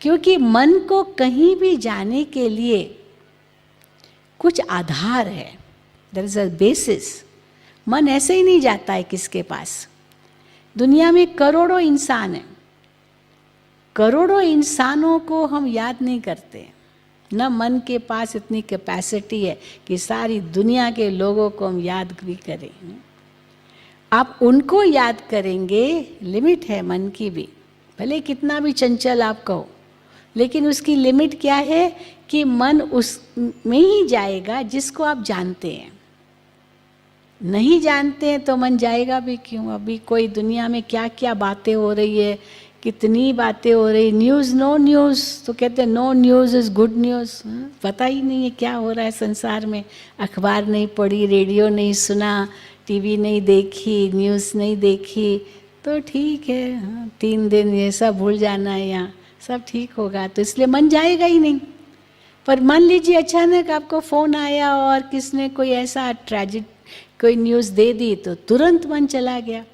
[SPEAKER 1] क्योंकि मन को कहीं भी जाने के लिए कुछ आधार है, देयर इज अ बेसिस। मन ऐसे ही नहीं जाता है किसके पास। दुनिया में करोड़ों इंसान हैं, करोड़ों इंसानों को हम याद नहीं करते, न मन के पास इतनी कैपेसिटी है कि सारी दुनिया के लोगों को हम याद भी करें। आप उनको याद करेंगे, लिमिट है मन की भी, भले कितना भी चंचल आप कहो, लेकिन उसकी लिमिट क्या है कि मन उस में ही जाएगा जिसको आप जानते हैं। नहीं जानते हैं तो मन जाएगा भी क्यों? अभी कोई दुनिया में क्या क्या बातें हो रही है, कितनी बातें हो रही, न्यूज़ नो न्यूज़, तो कहते हैं no news is good news. पता ही नहीं है क्या हो रहा है संसार में, अखबार नहीं पढ़ी, रेडियो नहीं सुना, टीवी नहीं देखी, न्यूज़ नहीं देखी, तो ठीक है, 3 दिन ये सब भूल जाना है, यहाँ सब ठीक होगा, तो इसलिए मन जाएगा ही नहीं। पर मान लीजिए अचानक आपको फ़ोन आया और किसने कोई ऐसा ट्रेजिड कोई न्यूज़ दे दी, तो तुरंत मन चला गया।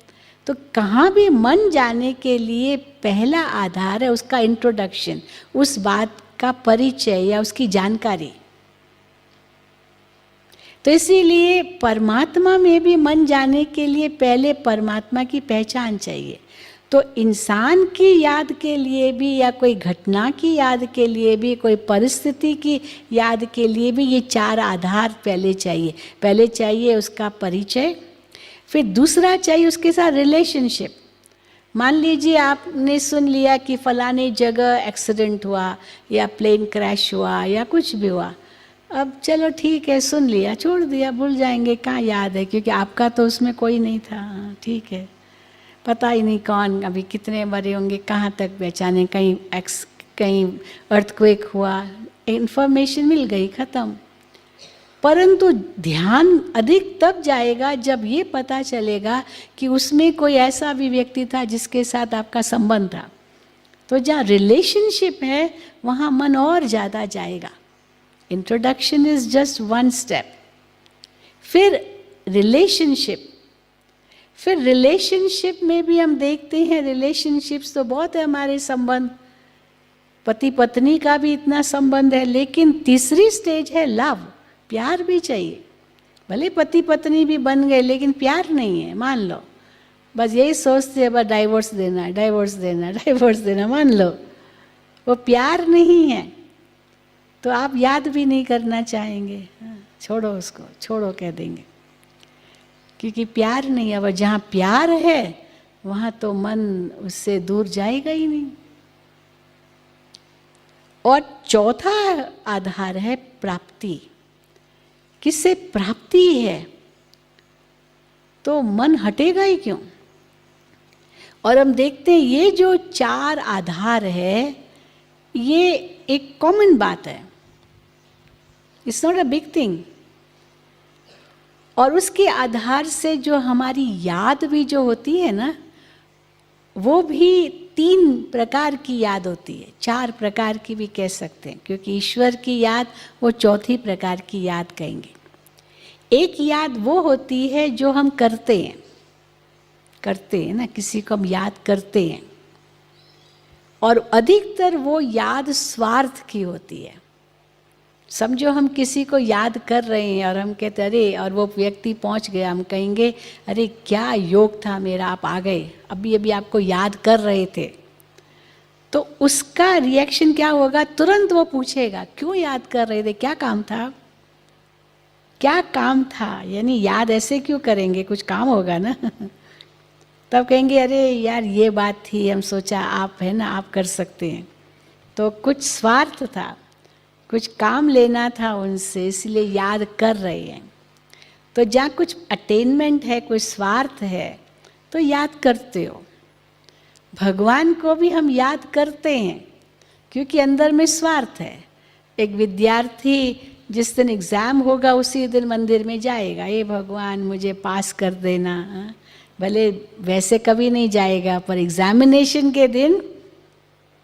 [SPEAKER 1] तो कहाँ भी मन जाने के लिए पहला आधार है उसका इंट्रोडक्शन, उस बात का परिचय या उसकी जानकारी। तो इसीलिए परमात्मा में भी मन जाने के लिए पहले परमात्मा की पहचान चाहिए। तो इंसान की याद के लिए भी, या कोई घटना की याद के लिए भी, कोई परिस्थिति की याद के लिए भी ये 4 आधार पहले चाहिए। पहले चाहिए उसका परिचय, फिर दूसरा चाहिए उसके साथ रिलेशनशिप। मान लीजिए आपने सुन लिया कि फलाने जगह एक्सीडेंट हुआ या प्लेन क्रैश हुआ या कुछ भी हुआ, अब चलो ठीक है, सुन लिया, छोड़ दिया, भूल जाएंगे, कहाँ याद है, क्योंकि आपका तो उसमें कोई नहीं था। ठीक है, पता ही नहीं कौन अभी कितने मरे होंगे, कहाँ तक पहचाने, कहीं अर्थक्वेक हुआ, इन्फॉर्मेशन मिल गई, ख़त्म। परंतु ध्यान अधिक तब जाएगा जब ये पता चलेगा कि उसमें कोई ऐसा भी व्यक्ति था जिसके साथ आपका संबंध था। तो जहाँ रिलेशनशिप है वहाँ मन और ज़्यादा जाएगा। Introduction is just 1 step. फिर रिलेशनशिप में भी हम देखते हैं, रिलेशनशिप्स तो बहुत है हमारे संबंध, पति पत्नी का भी इतना संबंध है, लेकिन तीसरी स्टेज है लव, प्यार भी चाहिए। भले पति पत्नी भी बन गए लेकिन प्यार नहीं है, मान लो, बस यही सोचते हैं बस डाइवोर्स देना, डाइवोर्स देना, डाइवोर्स देना, मान लो वो प्यार नहीं है, तो आप याद भी नहीं करना चाहेंगे, छोड़ो उसको, छोड़ो कह देंगे, क्योंकि प्यार नहीं है। अब जहाँ प्यार है वहाँ तो मन उससे दूर जाएगा ही नहीं। और चौथा आधार है प्राप्ति। किससे प्राप्ति है तो मन हटेगा ही क्यों। और हम देखते हैं ये जो 4 आधार है, ये एक कॉमन बात है, it's not a big thing. और उसके आधार से जो हमारी याद भी जो होती है ना, वो भी 3 प्रकार की याद होती है, 4 प्रकार की भी कह सकते हैं, क्योंकि ईश्वर की याद वो चौथी प्रकार की याद कहेंगे। एक याद वो होती है जो हम करते हैं ना, किसी को हम याद करते हैं, और अधिकतर वो याद स्वार्थ की होती है। समझो हम किसी को याद कर रहे हैं और हम कहते अरे, और वो व्यक्ति पहुंच गया, हम कहेंगे अरे क्या योग था मेरा, आप आ गए, अभी अभी आपको याद कर रहे थे। तो उसका रिएक्शन क्या होगा, तुरंत वो पूछेगा क्यों याद कर रहे थे, क्या काम था, क्या काम था, यानी याद ऐसे क्यों करेंगे, कुछ काम होगा ना। तब कहेंगे अरे यार ये बात थी, हम सोचा आप है ना, आप कर सकते हैं, तो कुछ स्वार्थ था, कुछ काम लेना था उनसे, इसलिए याद कर रहे हैं। तो जहाँ कुछ अटेनमेंट है, कुछ स्वार्थ है, तो याद करते हो। भगवान को भी हम याद करते हैं क्योंकि अंदर में स्वार्थ है। एक विद्यार्थी जिस दिन एग्ज़ाम होगा उसी दिन मंदिर में जाएगा, ये भगवान मुझे पास कर देना, भले वैसे कभी नहीं जाएगा पर एग्जामिनेशन के दिन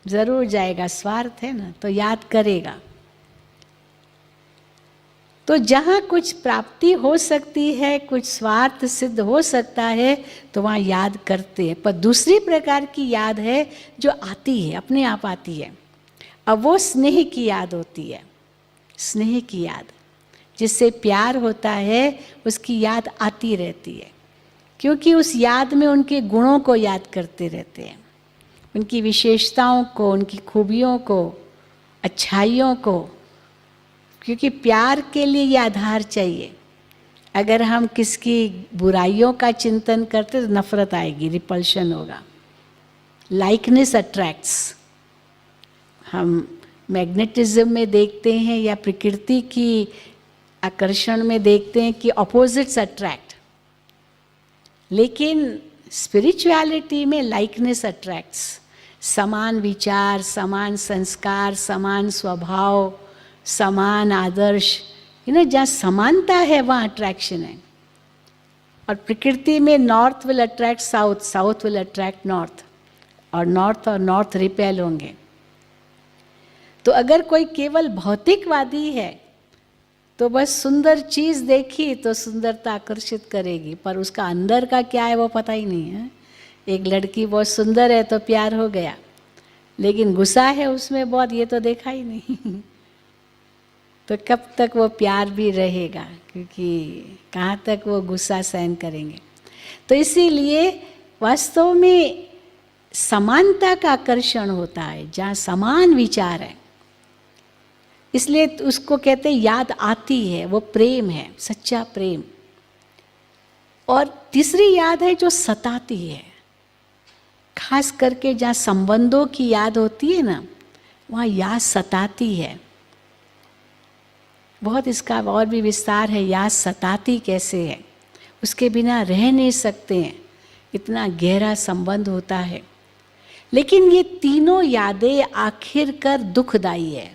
[SPEAKER 1] ज़रूर जाएगा, स्वार्थ है ना, तो याद करेगा। तो जहाँ कुछ प्राप्ति हो सकती है, कुछ स्वार्थ सिद्ध हो सकता है, तो वहाँ याद करते हैं। पर दूसरी प्रकार की याद है जो आती है, अपने आप आती है। अब वो स्नेह की याद होती है, स्नेह की याद, जिससे प्यार होता है उसकी याद आती रहती है, क्योंकि उस याद में उनके गुणों को याद करते रहते हैं, उनकी विशेषताओं को, उनकी खूबियों को, अच्छाइयों को, क्योंकि प्यार के लिए ये आधार चाहिए। अगर हम किसकी बुराइयों का चिंतन करते तो नफरत आएगी, रिपल्शन होगा। Likeness attracts. हम मैग्नेटिज्म में देखते हैं या प्रकृति की आकर्षण में देखते हैं कि ऑपोजिट्स अट्रैक्ट, लेकिन स्पिरिचुअलिटी में लाइकनेस अट्रैक्ट्स। समान विचार, समान संस्कार, समान स्वभाव, समान आदर्श, जहाँ समानता है वहाँ अट्रैक्शन है। और प्रकृति में north will attract south, south will attract north, और नॉर्थ रिपेल होंगे। तो अगर कोई केवल भौतिकवादी है तो बस सुंदर चीज़ देखी तो सुंदरता आकर्षित करेगी, पर उसका अंदर का क्या है वो पता ही नहीं है। एक लड़की बहुत सुंदर है तो प्यार हो गया, लेकिन गुस्सा है उसमें बहुत, ये तो देखा ही नहीं। तो कब तक वो प्यार भी रहेगा, क्योंकि कहाँ तक वो गुस्सा सहन करेंगे। तो इसीलिए वास्तव में समानता का आकर्षण होता है, जहाँ समान विचार है, इसलिए उसको कहते हैं याद आती है, वो प्रेम है, सच्चा प्रेम। और तीसरी याद है जो सताती है, खास करके जहाँ संबंधों की याद होती है ना, वहाँ याद सताती है। बहुत इसका और भी विस्तार है, याद सताती कैसे है, उसके बिना रह नहीं सकते हैं, इतना गहरा संबंध होता है। लेकिन ये तीनों यादें आखिरकार दुखदाई है।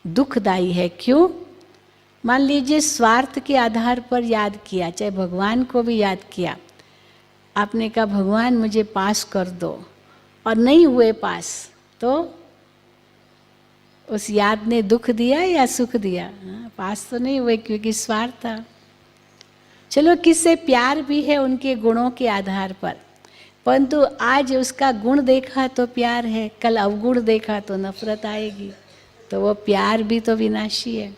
[SPEAKER 1] दुखदाई है क्यों? मान लीजिए स्वार्थ के आधार पर याद किया, चाहे भगवान को भी याद किया, आपने कहा भगवान मुझे पास कर दो, और नहीं हुए पास, तो उस याद ने दुख दिया या सुख दिया? पास तो नहीं हुए क्योंकि स्वार्थ था। चलो किससे प्यार भी है उनके गुणों के आधार पर, परंतु आज उसका गुण देखा तो प्यार है, कल अवगुण देखा तो नफरत आएगी, तो वो प्यार भी तो विनाशी है,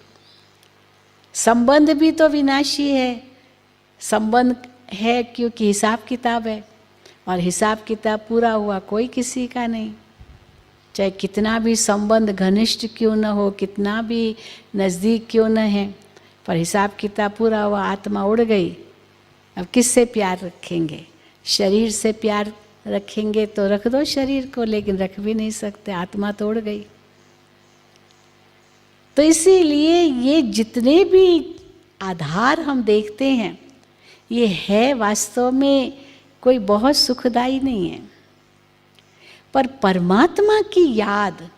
[SPEAKER 1] संबंध भी तो विनाशी है। संबंध है क्योंकि हिसाब किताब है, और हिसाब किताब पूरा हुआ कोई किसी का नहीं, चाहे कितना भी संबंध घनिष्ठ क्यों न हो, कितना भी नज़दीक क्यों न है, पर हिसाब किताब पूरा हुआ, आत्मा उड़ गई। अब किससे प्यार रखेंगे? शरीर से प्यार रखेंगे तो रख दो शरीर को, लेकिन रख भी नहीं सकते, आत्मा तो उड़ गई। तो इसीलिए ये जितने भी आधार हम देखते हैं, ये है वास्तव में कोई बहुत सुखदायी नहीं है। पर परमात्मा की याद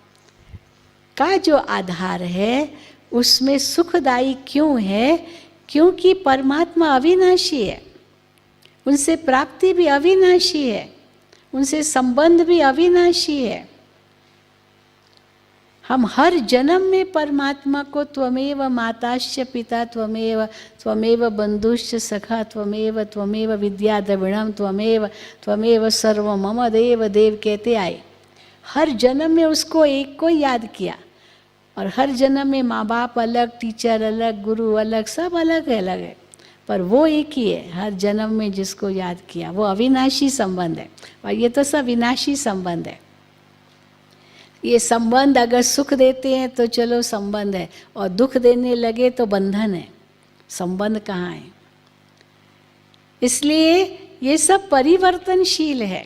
[SPEAKER 1] का जो आधार है उसमें सुखदायी क्यों है? क्योंकि परमात्मा अविनाशी है, उनसे प्राप्ति भी अविनाशी है, उनसे संबंध भी अविनाशी है। हम हर जन्म में परमात्मा को त्वमेव माताश्च पिता त्वमेव, त्वमेव बंधुश्च सखा त्वमेव, त्वमेव विद्या द्रविणम त्वमेव, त्वमेव सर्व मम देव देव कहते आए। हर जन्म में उसको एक को याद किया, और हर जन्म में माँ बाप अलग, टीचर अलग, गुरु अलग, सब अलग अलग है, पर वो एक ही है। हर जन्म में जिसको याद किया वो अविनाशी संबंध है, और ये तो सब विनाशी संबंध है। ये संबंध अगर सुख देते हैं तो चलो संबंध है, और दुख देने लगे तो बंधन है, संबंध कहाँ है? इसलिए ये सब परिवर्तनशील है।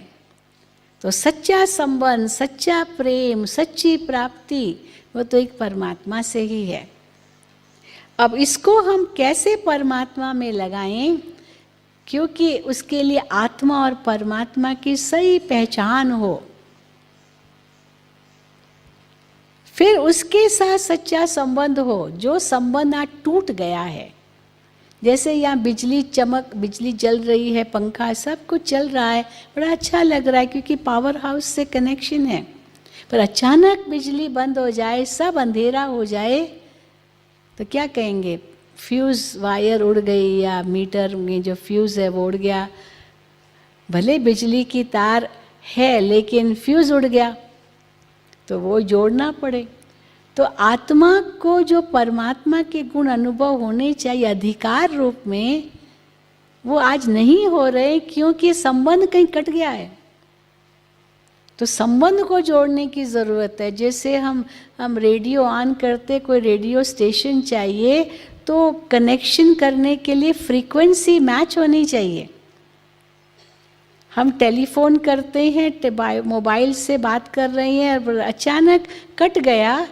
[SPEAKER 1] तो सच्चा संबंध, सच्चा प्रेम, सच्ची प्राप्ति वो तो एक परमात्मा से ही है। अब इसको हम कैसे परमात्मा में लगाएं? क्योंकि उसके लिए आत्मा और परमात्मा की सही पहचान हो, फिर उसके साथ सच्चा संबंध हो। जो संबंध आज टूट गया है, जैसे यहाँ बिजली चमक, बिजली जल रही है, पंखा सब कुछ चल रहा है, बड़ा अच्छा लग रहा है क्योंकि पावर हाउस से कनेक्शन है, पर अचानक बिजली बंद हो जाए, सब अंधेरा हो जाए, तो क्या कहेंगे? फ्यूज़ वायर उड़ गई, या मीटर में जो फ्यूज़ है वो उड़ गया। भले बिजली की तार है लेकिन फ्यूज़ उड़ गया, तो वो जोड़ना पड़े। तो आत्मा को जो परमात्मा के गुण अनुभव होने चाहिए अधिकार रूप में, वो आज नहीं हो रहे क्योंकि संबंध कहीं कट गया है। तो संबंध को जोड़ने की ज़रूरत है। जैसे हम रेडियो ऑन करते, कोई रेडियो स्टेशन चाहिए, तो कनेक्शन करने के लिए फ्रीक्वेंसी मैच होनी चाहिए। हम टेलीफोन करते हैं, मोबाइल से बात कर रहे हैं और अचानक कट गया,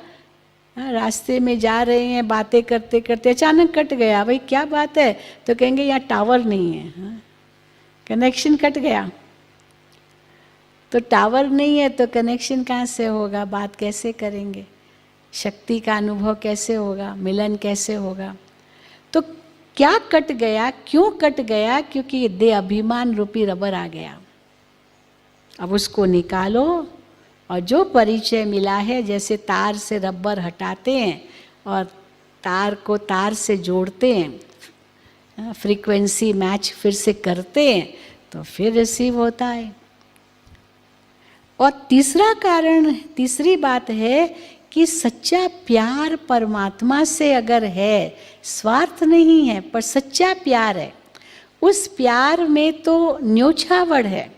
[SPEAKER 1] रास्ते में जा रहे हैं बातें करते करते अचानक कट गया, भाई क्या बात है, तो कहेंगे यहाँ टावर नहीं है, कनेक्शन कट गया। तो टावर नहीं है तो कनेक्शन कहाँ से होगा, बात कैसे करेंगे, शक्ति का अनुभव कैसे होगा, मिलन कैसे होगा। तो क्या कट गया, क्यों कट गया? क्योंकि दे अभिमान रूपी रबर आ गया। अब उसको निकालो और जो परिचय मिला है, जैसे तार से रबर हटाते हैं और तार को तार से जोड़ते हैं, फ्रीक्वेंसी मैच फिर से करते हैं, तो फिर रिसीव होता है। और तीसरा कारण, तीसरी बात है कि सच्चा प्यार परमात्मा से अगर है, स्वार्थ नहीं है पर सच्चा प्यार है, उस प्यार में तो न्योछावड़ है।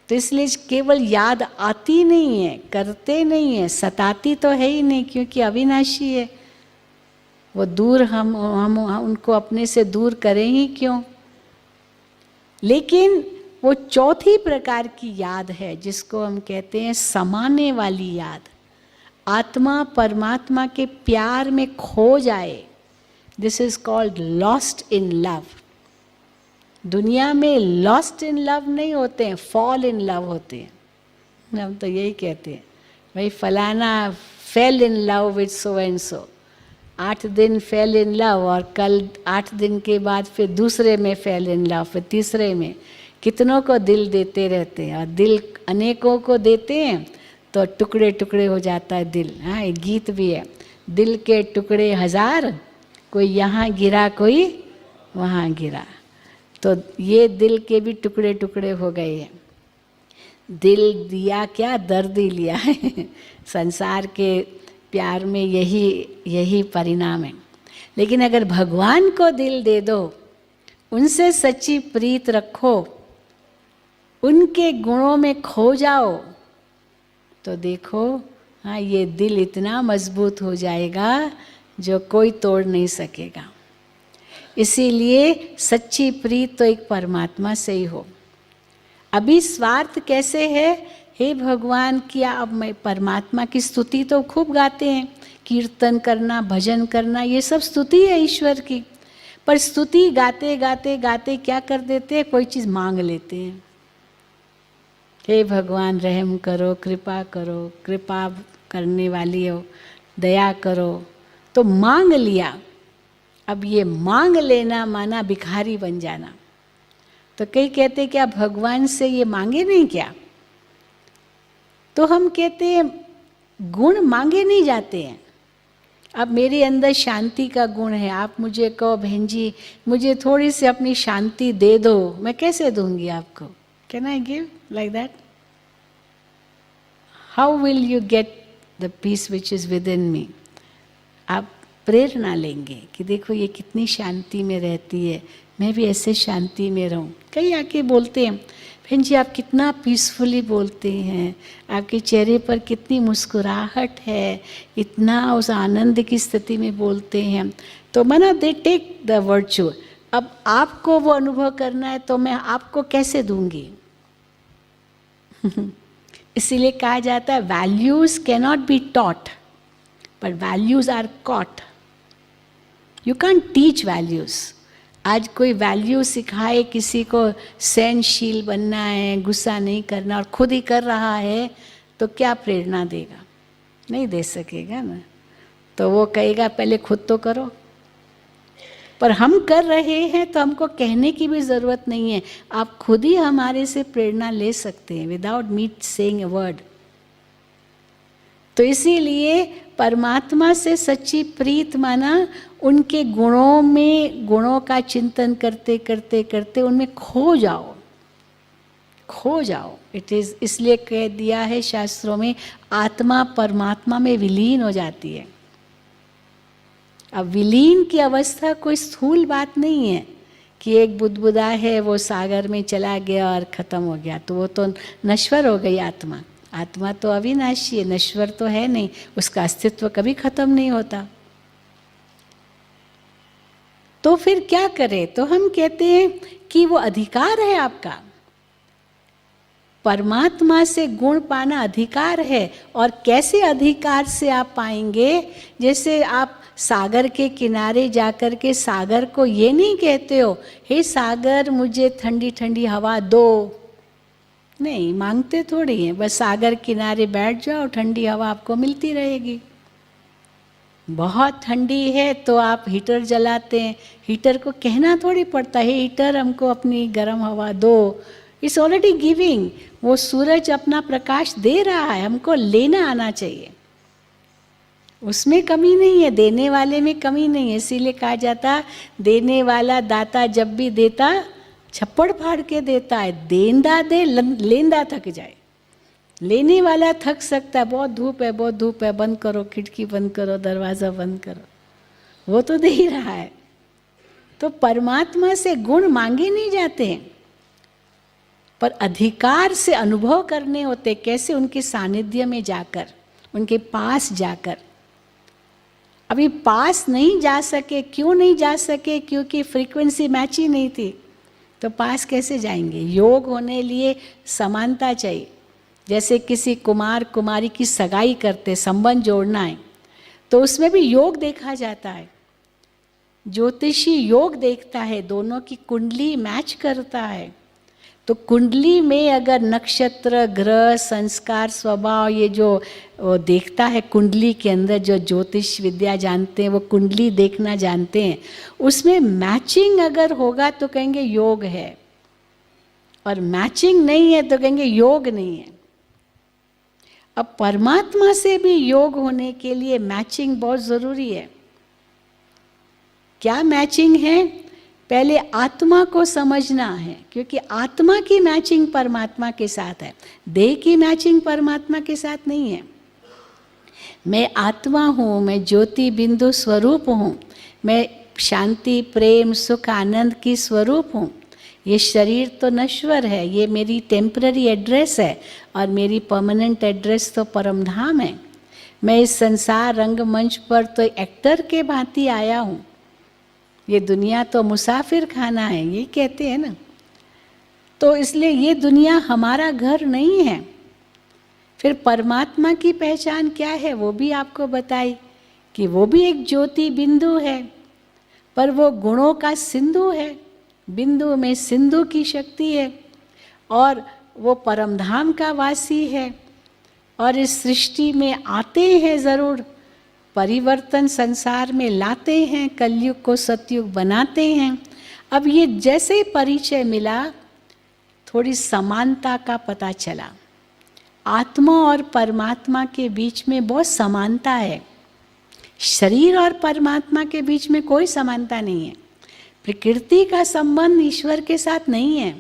[SPEAKER 1] तो इसलिए केवल याद आती नहीं है, करते नहीं है, सताती तो है ही नहीं, क्योंकि अविनाशी है वो। दूर हम उनको अपने से दूर करें ही क्यों। लेकिन वो चौथी प्रकार की याद है जिसको हम कहते हैं समाने वाली याद। आत्मा परमात्मा के प्यार में खो जाए, this is called lost in love. दुनिया में लॉस्ट इन लव नहीं होते हैं, फॉल इन लव होते हैं। हम तो यही कहते हैं, भाई फलाना fail in love with so and so. 8 दिन फेल इन लव और कल 8 दिन के बाद फिर दूसरे में फेल इन लव, फिर तीसरे में। कितनों को दिल देते रहते हैं, और दिल अनेकों को देते हैं तो टुकड़े टुकड़े हो जाता है दिल। हाँ, एक गीत भी है, दिल के टुकड़े 1000, कोई यहाँ गिरा कोई वहाँ गिरा। तो ये दिल के भी टुकड़े टुकड़े हो गए हैं। दिल दिया क्या, दर्द ही लिया है। संसार के प्यार में यही परिणाम है। लेकिन अगर भगवान को दिल दे दो, उनसे सच्ची प्रीत रखो, उनके गुणों में खो जाओ, तो देखो हाँ, ये दिल इतना मजबूत हो जाएगा जो कोई तोड़ नहीं सकेगा। इसीलिए सच्ची प्रीत तो एक परमात्मा से ही हो। अभी स्वार्थ कैसे है, हे भगवान किया, अब मैं परमात्मा की स्तुति तो खूब गाते हैं, कीर्तन करना, भजन करना, ये सब स्तुति है ईश्वर की। पर स्तुति गाते गाते गाते क्या कर देते हैं, कोई चीज़ मांग लेते हैं। हे भगवान रहम करो, कृपा करो, कृपा करने वाली हो, दया करो, तो मांग लिया। अब ये मांग लेना माना भिखारी बन जाना। तो कई कहते क्या भगवान से ये मांगे नहीं क्या? तो हम कहते हैं गुण मांगे नहीं जाते हैं। अब मेरे अंदर शांति का गुण है, आप मुझे कहो बहन जी मुझे थोड़ी सी अपनी शांति दे दो, मैं कैसे दूंगी आपको? Can I give like that? How will you get the peace which is within me? आप प्रेरणा लेंगे कि देखो ये कितनी शांति में रहती है, मैं भी ऐसे शांति में रहूं। कई आके बोलते हैं बहन जी आप कितना पीसफुली बोलते हैं, आपके चेहरे पर कितनी मुस्कुराहट है, इतना उस आनंद की स्थिति में बोलते हैं। तो माना दे टेक द वर्च्यू। अब आपको वो अनुभव करना है तो मैं आपको कैसे दूंगी? इसीलिए कहा जाता है values can not be taught but values are caught. You can teach values. आज कोई वैल्यू सिखाए किसी को सहनशील बनना है, गुस्सा नहीं करना, और खुद ही कर रहा है, तो क्या प्रेरणा देगा? नहीं दे सकेगा ना। तो वो कहेगा पहले खुद तो करो। पर हम कर रहे हैं तो हमको कहने की भी ज़रूरत नहीं है, आप खुद ही हमारे से प्रेरणा ले सकते हैं without me saying a word. तो इसीलिए परमात्मा से सच्ची प्रीत माना उनके गुणों में, गुणों का चिंतन करते करते करते उनमें खो जाओ, खो जाओ। इट इज़, इसलिए कह दिया है शास्त्रों में, आत्मा परमात्मा में विलीन हो जाती है। अब विलीन की अवस्था कोई स्थूल बात नहीं है कि एक बुदबुदा है वो सागर में चला गया और ख़त्म हो गया, तो वो तो नश्वर हो गई आत्मा। आत्मा तो अविनाशी है, नश्वर तो है नहीं, उसका अस्तित्व कभी ख़त्म नहीं होता। तो फिर क्या करें? तो हम कहते हैं कि वो अधिकार है आपका, परमात्मा से गुण पाना अधिकार है। और कैसे अधिकार से आप पाएंगे? जैसे आप सागर के किनारे जाकर के सागर को ये नहीं कहते हो, हे सागर मुझे ठंडी ठंडी हवा दो, नहीं, मांगते थोड़ी हैं, बस सागर किनारे बैठ जाओ, ठंडी हवा आपको मिलती रहेगी। बहुत ठंडी है तो आप हीटर जलाते हैं, हीटर को कहना थोड़ी पड़ता है, हीटर हमको अपनी गर्म हवा दो, इट्स ऑलरेडी गिविंग। वो सूरज अपना प्रकाश दे रहा है, हमको लेना आना चाहिए, उसमें कमी नहीं है, देने वाले में कमी नहीं है। इसीलिए कहा जाता देने वाला दाता जब भी देता छप्पड़ फाड़ के देता है, देंदा दे लेंदा थक जाए। लेने वाला थक सकता है, बहुत धूप है, बहुत धूप है, बंद करो, खिड़की बंद करो, दरवाज़ा बंद करो, वो तो दे ही रहा है। तो परमात्मा से गुण मांगे नहीं जाते हैं, पर अधिकार से अनुभव करने होते। कैसे? उनके सानिध्य में जाकर, उनके पास जाकर। अभी पास नहीं जा सके, क्यों नहीं जा सके? क्योंकि फ्रीक्वेंसी मैच ही नहीं थी। तो पास कैसे जाएंगे? योग होने लिए समानता चाहिए। जैसे किसी कुमार कुमारी की सगाई करते, संबंध जोड़ना है, तो उसमें भी योग देखा जाता है। ज्योतिषी योग देखता है, दोनों की कुंडली मैच करता है। तो कुंडली में अगर नक्षत्र, ग्रह, संस्कार, स्वभाव, ये जो देखता है कुंडली के अंदर, जो ज्योतिष विद्या जानते हैं वो कुंडली देखना जानते हैं, उसमें मैचिंग अगर होगा तो कहेंगे योग है, और मैचिंग नहीं है तो कहेंगे योग नहीं है। अब परमात्मा से भी योग होने के लिए मैचिंग बहुत ज़रूरी है। क्या मैचिंग है? पहले आत्मा को समझना है, क्योंकि आत्मा की मैचिंग परमात्मा के साथ है, देह की मैचिंग परमात्मा के साथ नहीं है। मैं आत्मा हूँ, मैं ज्योति बिंदु स्वरूप हूँ, मैं शांति, प्रेम, सुख, आनंद की स्वरूप हूँ। ये शरीर तो नश्वर है, ये मेरी टेम्पररी एड्रेस है, और मेरी परमानेंट एड्रेस तो परमधाम है। मैं इस संसार रंगमंच पर तो एक्टर के भांति आया हूँ, ये दुनिया तो मुसाफिर खाना है, ये कहते हैं ना। तो इसलिए ये दुनिया हमारा घर नहीं है। फिर परमात्मा की पहचान क्या है वो भी आपको बताई, कि वो भी एक ज्योति बिंदु है, पर वो गुणों का सिंधु है। बिंदु में सिंधु की शक्ति है, और वो परमधाम का वासी है, और इस सृष्टि में आते हैं ज़रूर, परिवर्तन संसार में लाते हैं, कलयुग को सतयुग बनाते हैं। अब ये जैसे परिचय मिला, थोड़ी समानता का पता चला। आत्मा और परमात्मा के बीच में बहुत समानता है, शरीर और परमात्मा के बीच में कोई समानता नहीं है। प्रकृति का संबंध ईश्वर के साथ नहीं है।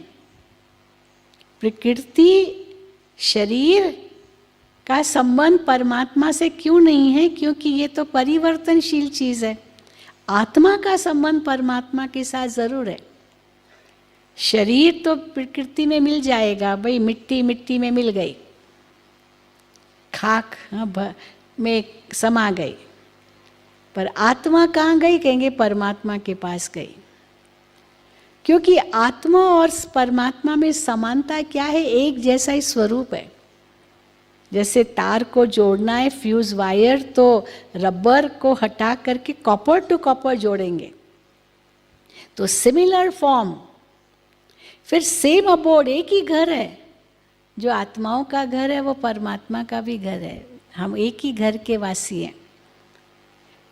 [SPEAKER 1] प्रकृति, शरीर का संबंध परमात्मा से क्यों नहीं है? क्योंकि ये तो परिवर्तनशील चीज़ है। आत्मा का संबंध परमात्मा के साथ ज़रूर है। शरीर तो प्रकृति में मिल जाएगा, भाई मिट्टी मिट्टी में मिल गई, खाक में समा गई, पर आत्मा कहाँ गई? कहेंगे परमात्मा के पास गई। क्योंकि आत्मा और परमात्मा में समानता क्या है? एक जैसा ही स्वरूप है। जैसे तार को जोड़ना है, फ्यूज वायर, तो रबर को हटा करके कॉपर टू कॉपर जोड़ेंगे, तो सिमिलर फॉर्म। फिर सेम अबोर्ड, एक ही घर है। जो आत्माओं का घर है वो परमात्मा का भी घर है, हम एक ही घर के वासी हैं।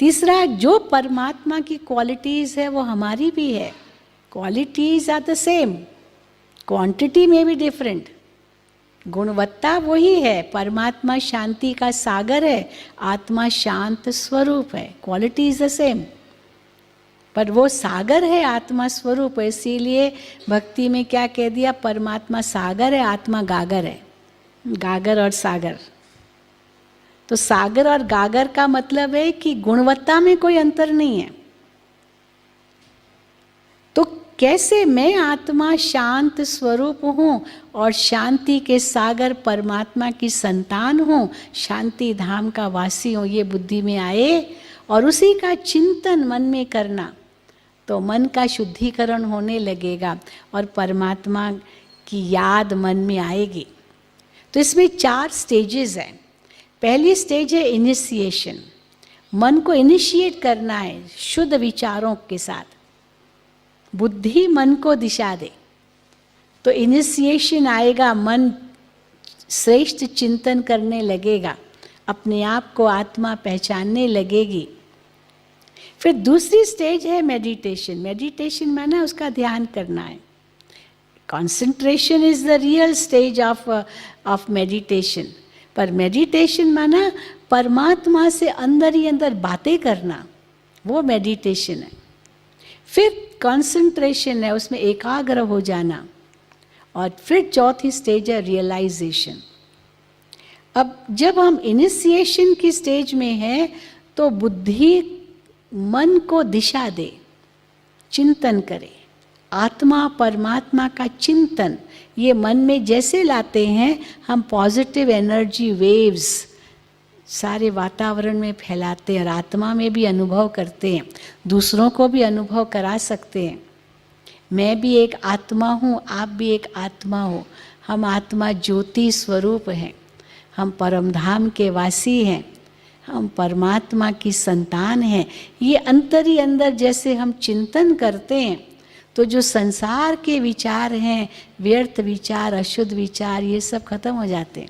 [SPEAKER 1] तीसरा, जो परमात्मा की क्वालिटीज़ है वो हमारी भी है। Qualities are the same, quantity में भी डिफरेंट, गुणवत्ता वही है। परमात्मा शांति का सागर है, आत्मा शांत स्वरूप है, क्वालिटी इज द सेम, पर वो सागर है, आत्मा स्वरूप है। इसीलिए भक्ति में क्या कह दिया? परमात्मा सागर है, आत्मा गागर है। गागर और सागर, तो सागर और गागर का मतलब है कि गुणवत्ता में कोई अंतर नहीं है। तो कैसे मैं आत्मा शांत स्वरूप हूँ और शांति के सागर परमात्मा की संतान हूँ, शांति धाम का वासी हूँ, ये बुद्धि में आए और उसी का चिंतन मन में करना, तो मन का शुद्धिकरण होने लगेगा और परमात्मा की याद मन में आएगी। तो इसमें 4 स्टेजेस हैं। पहली स्टेज है इनिशिएशन, मन को इनिशिएट करना है शुद्ध विचारों के साथ, बुद्धि मन को दिशा दे, तो इनिशिएशन आएगा, मन श्रेष्ठ चिंतन करने लगेगा, अपने आप को आत्मा पहचानने लगेगी। फिर दूसरी स्टेज है मेडिटेशन। मेडिटेशन माना उसका ध्यान करना है। Concentration is the real stage of meditation. पर मेडिटेशन माना परमात्मा से अंदर ही अंदर बातें करना, वो मेडिटेशन है। फिर कंसंट्रेशन है, उसमें एकाग्र हो जाना। और फिर चौथी स्टेज है रियलाइजेशन। अब जब हम इनिशिएशन की स्टेज में हैं तो बुद्धि मन को दिशा दे, चिंतन करे, आत्मा परमात्मा का चिंतन ये मन में जैसे लाते हैं हम पॉजिटिव एनर्जी वेव्स सारे वातावरण में फैलाते हैं और आत्मा में भी अनुभव करते हैं, दूसरों को भी अनुभव करा सकते हैं। मैं भी एक आत्मा हूँ, आप भी एक आत्मा हो, हम आत्मा ज्योति स्वरूप हैं, हम परमधाम के वासी हैं, हम परमात्मा की संतान हैं। ये अंतर ही अंदर जैसे हम चिंतन करते हैं तो जो संसार के विचार हैं, व्यर्थ विचार, अशुद्ध विचार, ये सब खत्म हो जाते हैं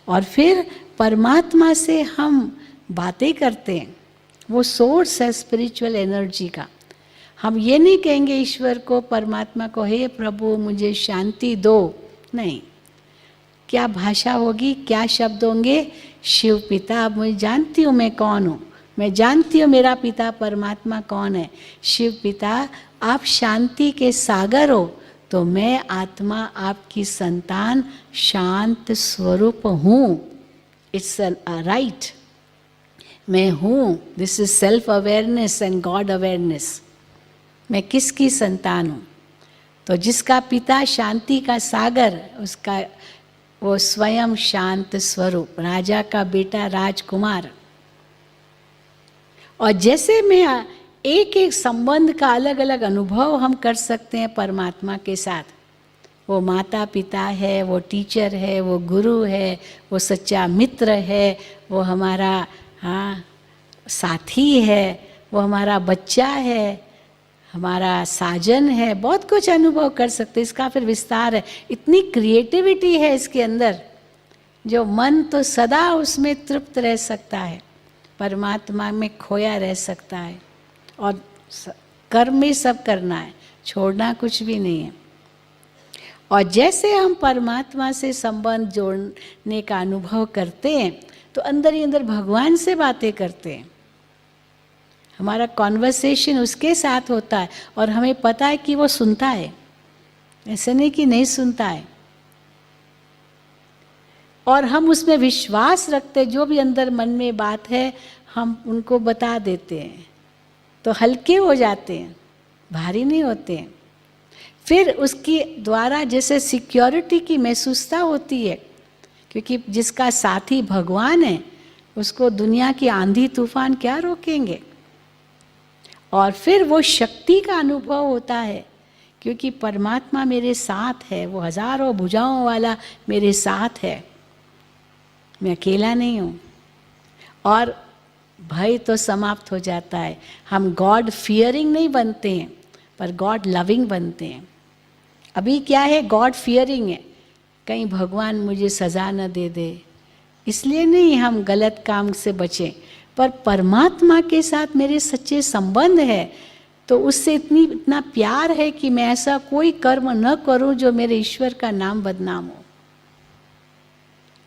[SPEAKER 1] और फिर परमात्मा से हम बातें करते हैं। वो सोर्स है स्पिरिचुअल एनर्जी का। हम ये नहीं कहेंगे ईश्वर को, परमात्मा को, हे प्रभु मुझे शांति दो, नहीं। क्या भाषा होगी, क्या शब्द होंगे? शिव पिता, मैं जानती हूँ मैं कौन हूँ, मैं जानती हूँ मेरा पिता परमात्मा कौन है। शिव पिता, आप शांति के सागर हो, तो मैं आत्मा आपकी संतान शांत स्वरूप हूँ। इट्स राइट, मैं हूँ। This is self awareness and God awareness. मैं किसकी संतान हूँ? तो जिसका पिता शांति का सागर, उसका वो स्वयं शांत स्वरूप, राजा का बेटा राजकुमार। और जैसे मैं एक एक संबंध का अलग अलग अनुभव हम कर सकते हैं परमात्मा के साथ, वो माता पिता है, वो टीचर है, वो गुरु है, वो सच्चा मित्र है, वो हमारा साथी है, वो हमारा बच्चा है, हमारा साजन है, बहुत कुछ अनुभव कर सकते। इसका फिर विस्तार है, इतनी क्रिएटिविटी है इसके अंदर, जो मन तो सदा उसमें तृप्त रह सकता है, परमात्मा में खोया रह सकता है। और कर्म में सब करना है, छोड़ना कुछ भी नहीं है। और जैसे हम परमात्मा से संबंध जोड़ने का अनुभव करते हैं तो अंदर ही अंदर भगवान से बातें करते हैं, हमारा कॉन्वर्सेशन उसके साथ होता है और हमें पता है कि वो सुनता है, ऐसे नहीं कि नहीं सुनता है। और हम उसमें विश्वास रखते हैं, जो भी अंदर मन में बात है हम उनको बता देते हैं, तो हल्के हो जाते हैं, भारी नहीं होते हैं। फिर उसके द्वारा जैसे सिक्योरिटी की महसूसता होती है, क्योंकि जिसका साथी भगवान है उसको दुनिया की आंधी तूफान क्या रोकेंगे। और फिर वो शक्ति का अनुभव होता है, क्योंकि परमात्मा मेरे साथ है, वो हजारों भुजाओं वाला मेरे साथ है, मैं अकेला नहीं हूँ। और भय तो समाप्त हो जाता है, हम गॉड फियरिंग नहीं बनते हैं पर गॉड लविंग बनते हैं। अभी क्या है, गॉड फियरिंग है, कहीं भगवान मुझे सज़ा न दे दे, इसलिए नहीं हम गलत काम से बचें, पर परमात्मा के साथ मेरे सच्चे संबंध है तो उससे इतना प्यार है कि मैं ऐसा कोई कर्म न करूं जो मेरे ईश्वर का नाम बदनाम हो।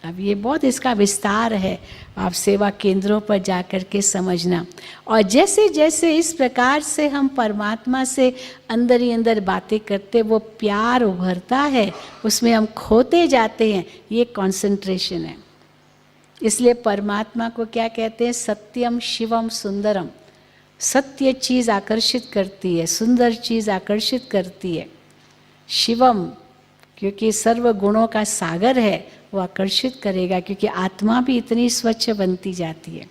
[SPEAKER 1] अब ये बहुत इसका विस्तार है, आप सेवा केंद्रों पर जाकर के समझना। और जैसे जैसे इस प्रकार से हम परमात्मा से अंदर ही अंदर बातें करते, वो प्यार उभरता है, उसमें हम खोते जाते हैं, ये कंसंट्रेशन है। इसलिए परमात्मा को क्या कहते हैं? सत्यम शिवम सुंदरम। सत्य चीज़ आकर्षित करती है, सुंदर चीज़ आकर्षित करती है। शिवम, क्योंकि सर्व गुणों का सागर है, वो आकर्षित करेगा, क्योंकि आत्मा भी इतनी स्वच्छ बनती जाती है।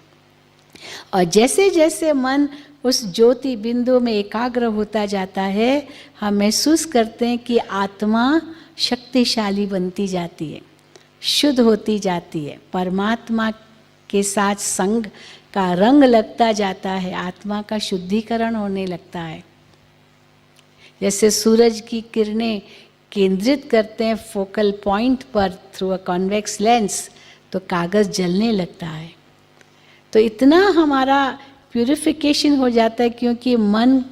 [SPEAKER 1] और जैसे जैसे मन उस ज्योति बिंदु में एकाग्र होता जाता है, हम महसूस करते हैं कि आत्मा शक्तिशाली बनती जाती है, शुद्ध होती जाती है, परमात्मा के साथ संग का रंग लगता जाता है, आत्मा का शुद्धिकरण होने लगता है। जैसे सूरज की किरणें केंद्रित करते हैं फोकल पॉइंट पर थ्रू अ कॉन्वेक्स लेंस, तो कागज़ जलने लगता है। तो इतना हमारा प्यूरिफिकेशन हो जाता है, क्योंकि मन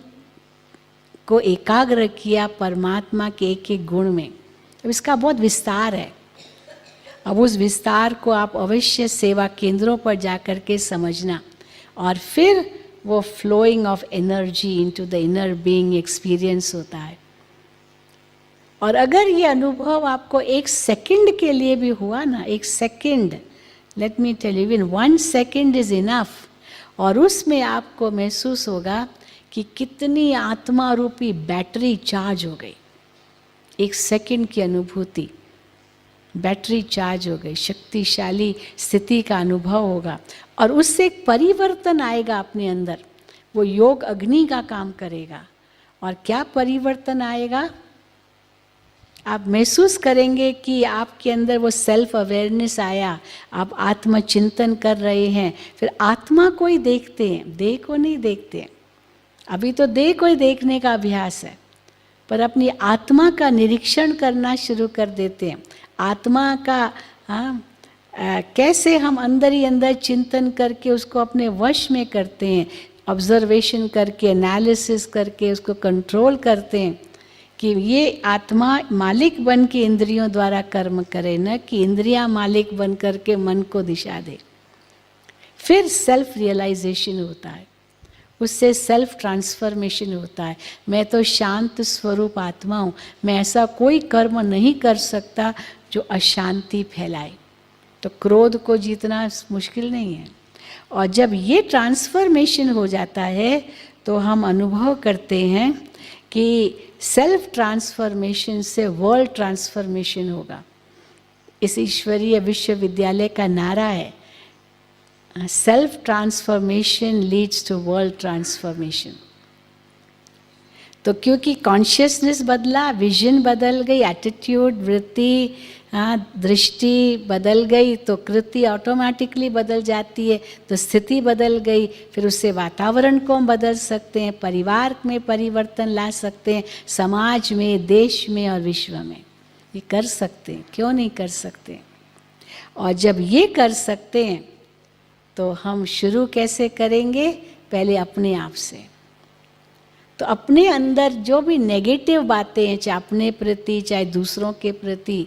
[SPEAKER 1] को एकाग्र किया परमात्मा के एक एक गुण में। अब इसका बहुत विस्तार है। अब उस विस्तार को आप अवश्य सेवा केंद्रों पर जाकर के समझना, और फिर वो flowing of energy into the inner being experience होता है। और अगर ये अनुभव आपको एक सेकंड के लिए भी हुआ ना, एक second, let me tell you, even 1 second is enough, और उसमें आपको महसूस होगा कि कितनी आत्मा रूपी बैटरी चार्ज हो गई। एक सेकंड की अनुभूति, बैटरी चार्ज हो गई, शक्तिशाली स्थिति का अनुभव होगा, और उससे एक परिवर्तन आएगा अपने अंदर। वो योग अग्नि का काम करेगा। और क्या परिवर्तन आएगा? आप महसूस करेंगे कि आपके अंदर वो सेल्फ अवेयरनेस आया, आप आत्मचिंतन कर रहे हैं। फिर आत्मा को ही देखते हैं, देह को नहीं देखते हैं। अभी तो देह को ही देखने का अभ्यास है, पर अपनी आत्मा का निरीक्षण करना शुरू कर देते हैं। आत्मा का कैसे हम अंदर ही अंदर चिंतन करके उसको अपने वश में करते हैं, ऑब्जर्वेशन करके, एनालिसिस करके उसको कंट्रोल करते हैं कि ये आत्मा मालिक बन के इंद्रियों द्वारा कर्म करे, न कि इंद्रियां मालिक बन करके मन को दिशा दे। फिर सेल्फ रियलाइजेशन होता है, उससे सेल्फ ट्रांसफॉर्मेशन होता है। मैं तो शांत स्वरूप आत्मा हूँ, मैं ऐसा कोई कर्म नहीं कर सकता जो अशांति फैलाए। तो क्रोध को जीतना मुश्किल नहीं है। और जब ये ट्रांसफॉर्मेशन हो जाता है तो हम अनुभव करते हैं कि सेल्फ ट्रांसफॉर्मेशन से वर्ल्ड ट्रांसफॉर्मेशन होगा। इस ईश्वरीय विश्वविद्यालय का नारा है, self transformation leads to world transformation. तो क्योंकि कॉन्शियसनेस बदला, विजन बदल गई, एटीट्यूड, वृत्ति, दृष्टि बदल गई, तो कृति ऑटोमेटिकली बदल जाती है, तो स्थिति बदल गई। फिर उससे वातावरण को हम बदल सकते हैं, परिवार में परिवर्तन ला सकते हैं, समाज में, देश में और विश्व में। ये कर सकते हैं, क्यों नहीं कर सकते? और जब ये कर सकते हैं तो हम शुरू कैसे करेंगे? पहले अपने आप से। तो अपने अंदर जो भी नेगेटिव बातें हैं, चाहे अपने प्रति चाहे दूसरों के प्रति,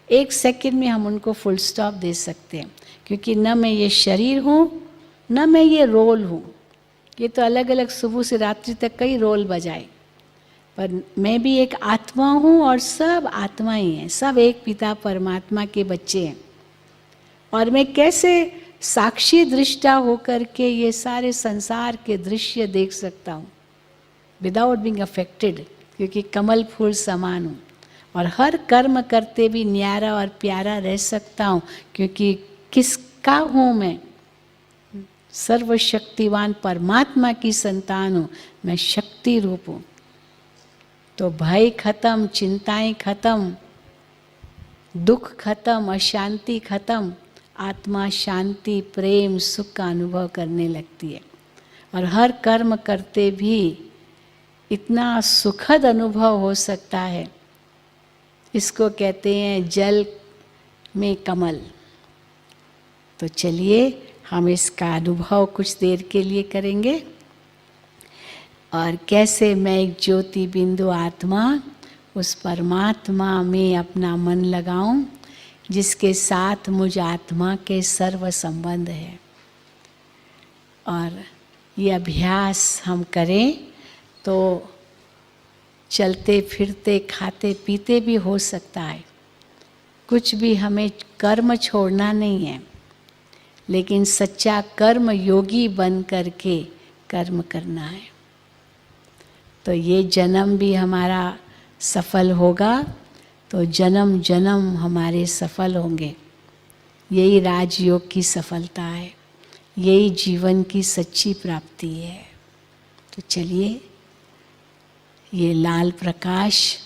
[SPEAKER 1] एक सेकंड में हम उनको फुल स्टॉप दे सकते हैं। क्योंकि न मैं ये शरीर हूँ, न मैं ये रोल हूँ। ये तो अलग अलग सुबह से रात्रि तक कई रोल बजाए, पर मैं भी एक आत्मा हूँ और सब आत्मा ही हैं, सब एक पिता परमात्मा के बच्चे हैं। और मैं कैसे साक्षी दृष्टा होकर के ये सारे संसार के दृश्य देख सकता हूँ विदाउट बीइंग अफेक्टेड, क्योंकि कमल फूल समान हूँ। और हर कर्म करते भी न्यारा और प्यारा रह सकता हूँ, क्योंकि किसका हूँ मैं? सर्वशक्तिवान परमात्मा की संतान हूँ, मैं शक्ति रूप हूँ। तो भय खत्म, चिंताएं खत्म, दुख खत्म, अशांति खत्म, आत्मा शांति, प्रेम, सुख का अनुभव करने लगती है। और हर कर्म करते भी इतना सुखद अनुभव हो सकता है। इसको कहते हैं जल में कमल। तो चलिए हम इसका अनुभव कुछ देर के लिए करेंगे, और कैसे मैं एक ज्योति बिंदु आत्मा उस परमात्मा में अपना मन लगाऊं, जिसके साथ मुझ आत्मा के सर्व संबंध है। और ये अभ्यास हम करें तो चलते फिरते खाते पीते भी हो सकता है। कुछ भी हमें कर्म छोड़ना नहीं है, लेकिन सच्चा कर्म योगी बन करके कर्म करना है। तो ये जन्म भी हमारा सफल होगा तो जन्म जन्म हमारे सफल होंगे। यही राजयोग की सफलता है, यही जीवन की सच्ची प्राप्ति है। तो चलिए, ये लाल प्रकाश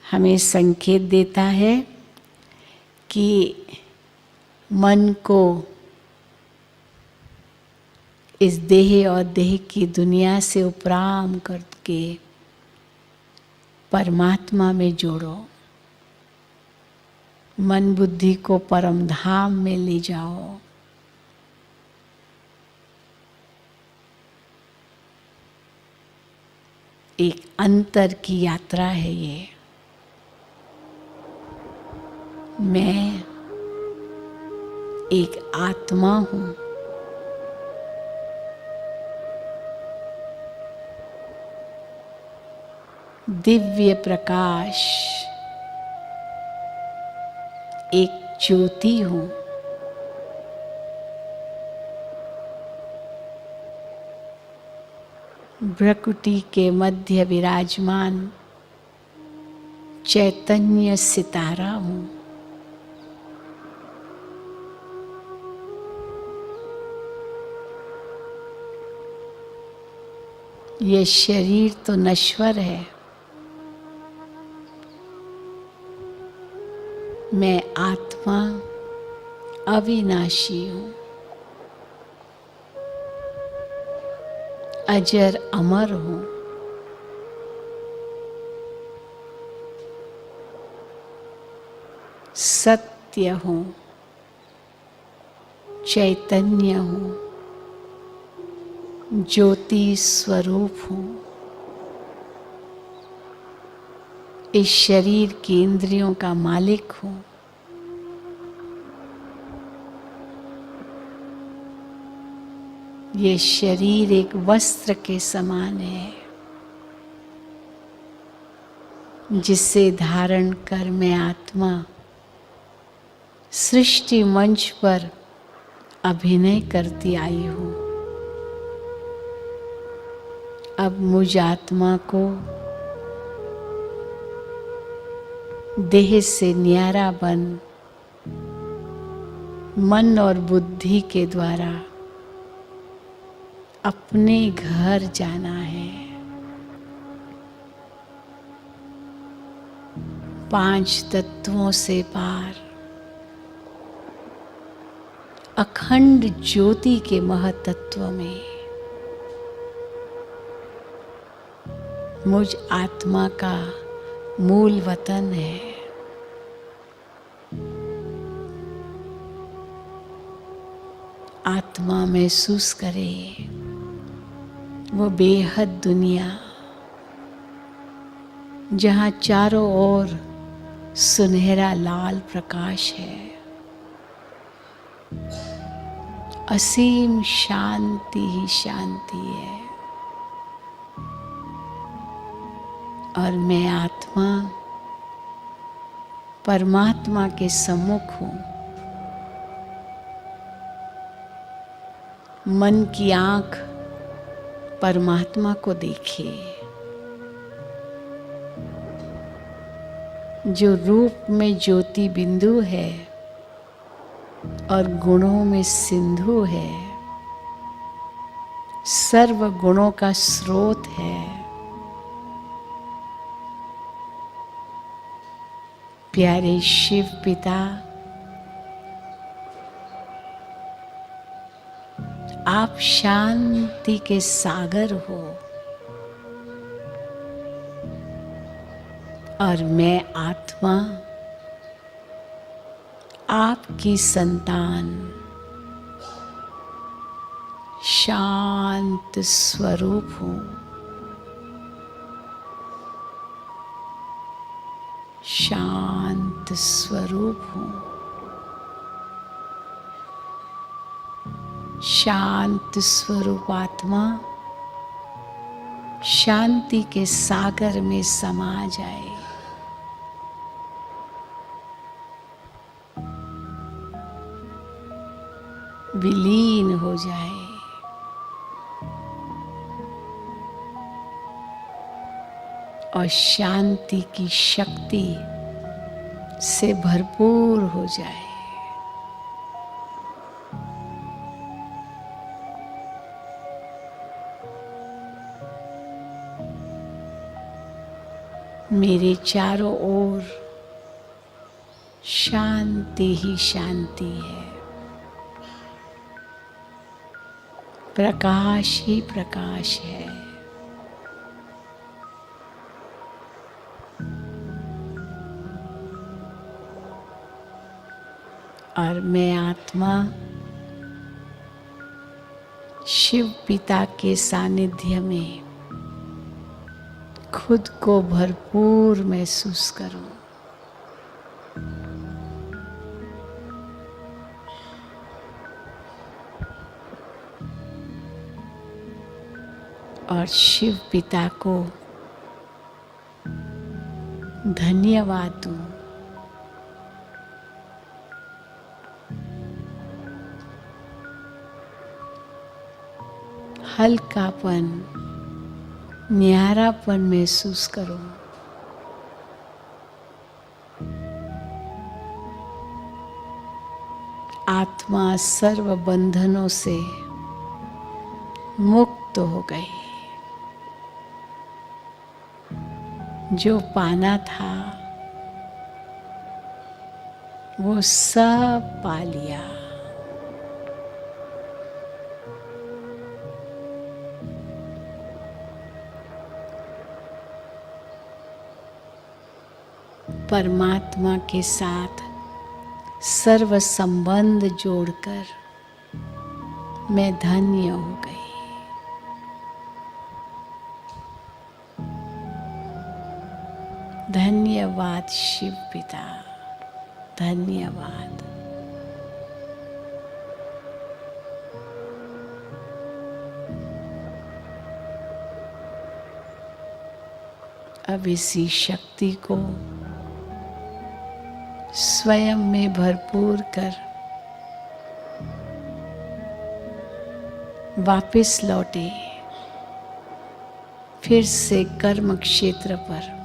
[SPEAKER 1] हमें संकेत देता है कि मन को इस देह और देह की दुनिया से उपराम करके परमात्मा में जोड़ो। मन बुद्धि को परम धाम में ले जाओ। एक अंतर की यात्रा है ये। मैं एक आत्मा हूँ। दिव्य प्रकाश, एक ज्योति हूँ। भ्रकुटी के मध्य विराजमान चैतन्य सितारा हूँ। ये शरीर तो नश्वर है, मैं आत्मा अविनाशी हूँ, अजर अमर हूँ। सत्य हूँ, चैतन्य हूँ, ज्योति स्वरूप हूँ। इस शरीर की इंद्रियों का मालिक हूँ। ये शरीर एक वस्त्र के समान है, जिसे धारण कर मैं आत्मा सृष्टि मंच पर अभिनय करती आई हूँ। अब मुझ आत्मा को देह से न्यारा बन मन और बुद्धि के द्वारा अपने घर जाना है। 5 तत्वों से पार अखंड ज्योति के महतत्व में मुझ आत्मा का मूल वतन है। आत्मा महसूस करे वो बेहद दुनिया, जहाँ चारों ओर सुनहरा लाल प्रकाश है। असीम शांति ही शांति है। और मैं आत्मा परमात्मा के सम्मुख हूँ। मन की आँख परमात्मा को देखे, जो रूप में ज्योति बिंदु है और गुणों में सिंधु है, सर्व गुणों का स्रोत है। प्यारे शिव पिता, आप शांति के सागर हो और मैं आत्मा आपकी संतान शांत स्वरूप हूँ। शांत स्वरूप हूँ। शांत स्वरूप आत्मा शांति के सागर में समा जाए। विलीन हो जाए। और शांति की शक्ति से भरपूर हो जाए। मेरे चारों ओर शांति ही शांति है, प्रकाश ही प्रकाश है। और मैं आत्मा शिव पिता के सानिध्य में खुद को भरपूर महसूस करूं। और शिव पिता को धन्यवाद दूं। हल्कापन, न्यारापन महसूस करूं। आत्मा सर्व बंधनों से मुक्त हो गई। जो पाना था वो सब पा लिया। परमात्मा के साथ सर्व संबंध जोड़कर मैं धन्य हो गई। धन्यवाद शिव पिता, धन्यवाद। अब इसी शक्ति को स्वयं में भरपूर कर वापस लौटे, फिर से कर्म क्षेत्र पर,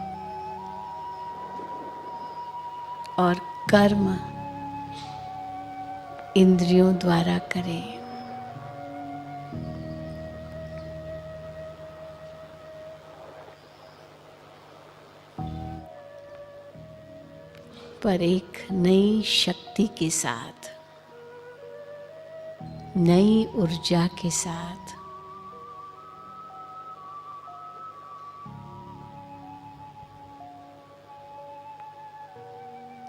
[SPEAKER 1] और कर्म इंद्रियों द्वारा करें। पर एक नई शक्ति के साथ, नई ऊर्जा के साथ।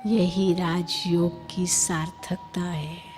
[SPEAKER 1] यही राजयोग की सार्थकता है।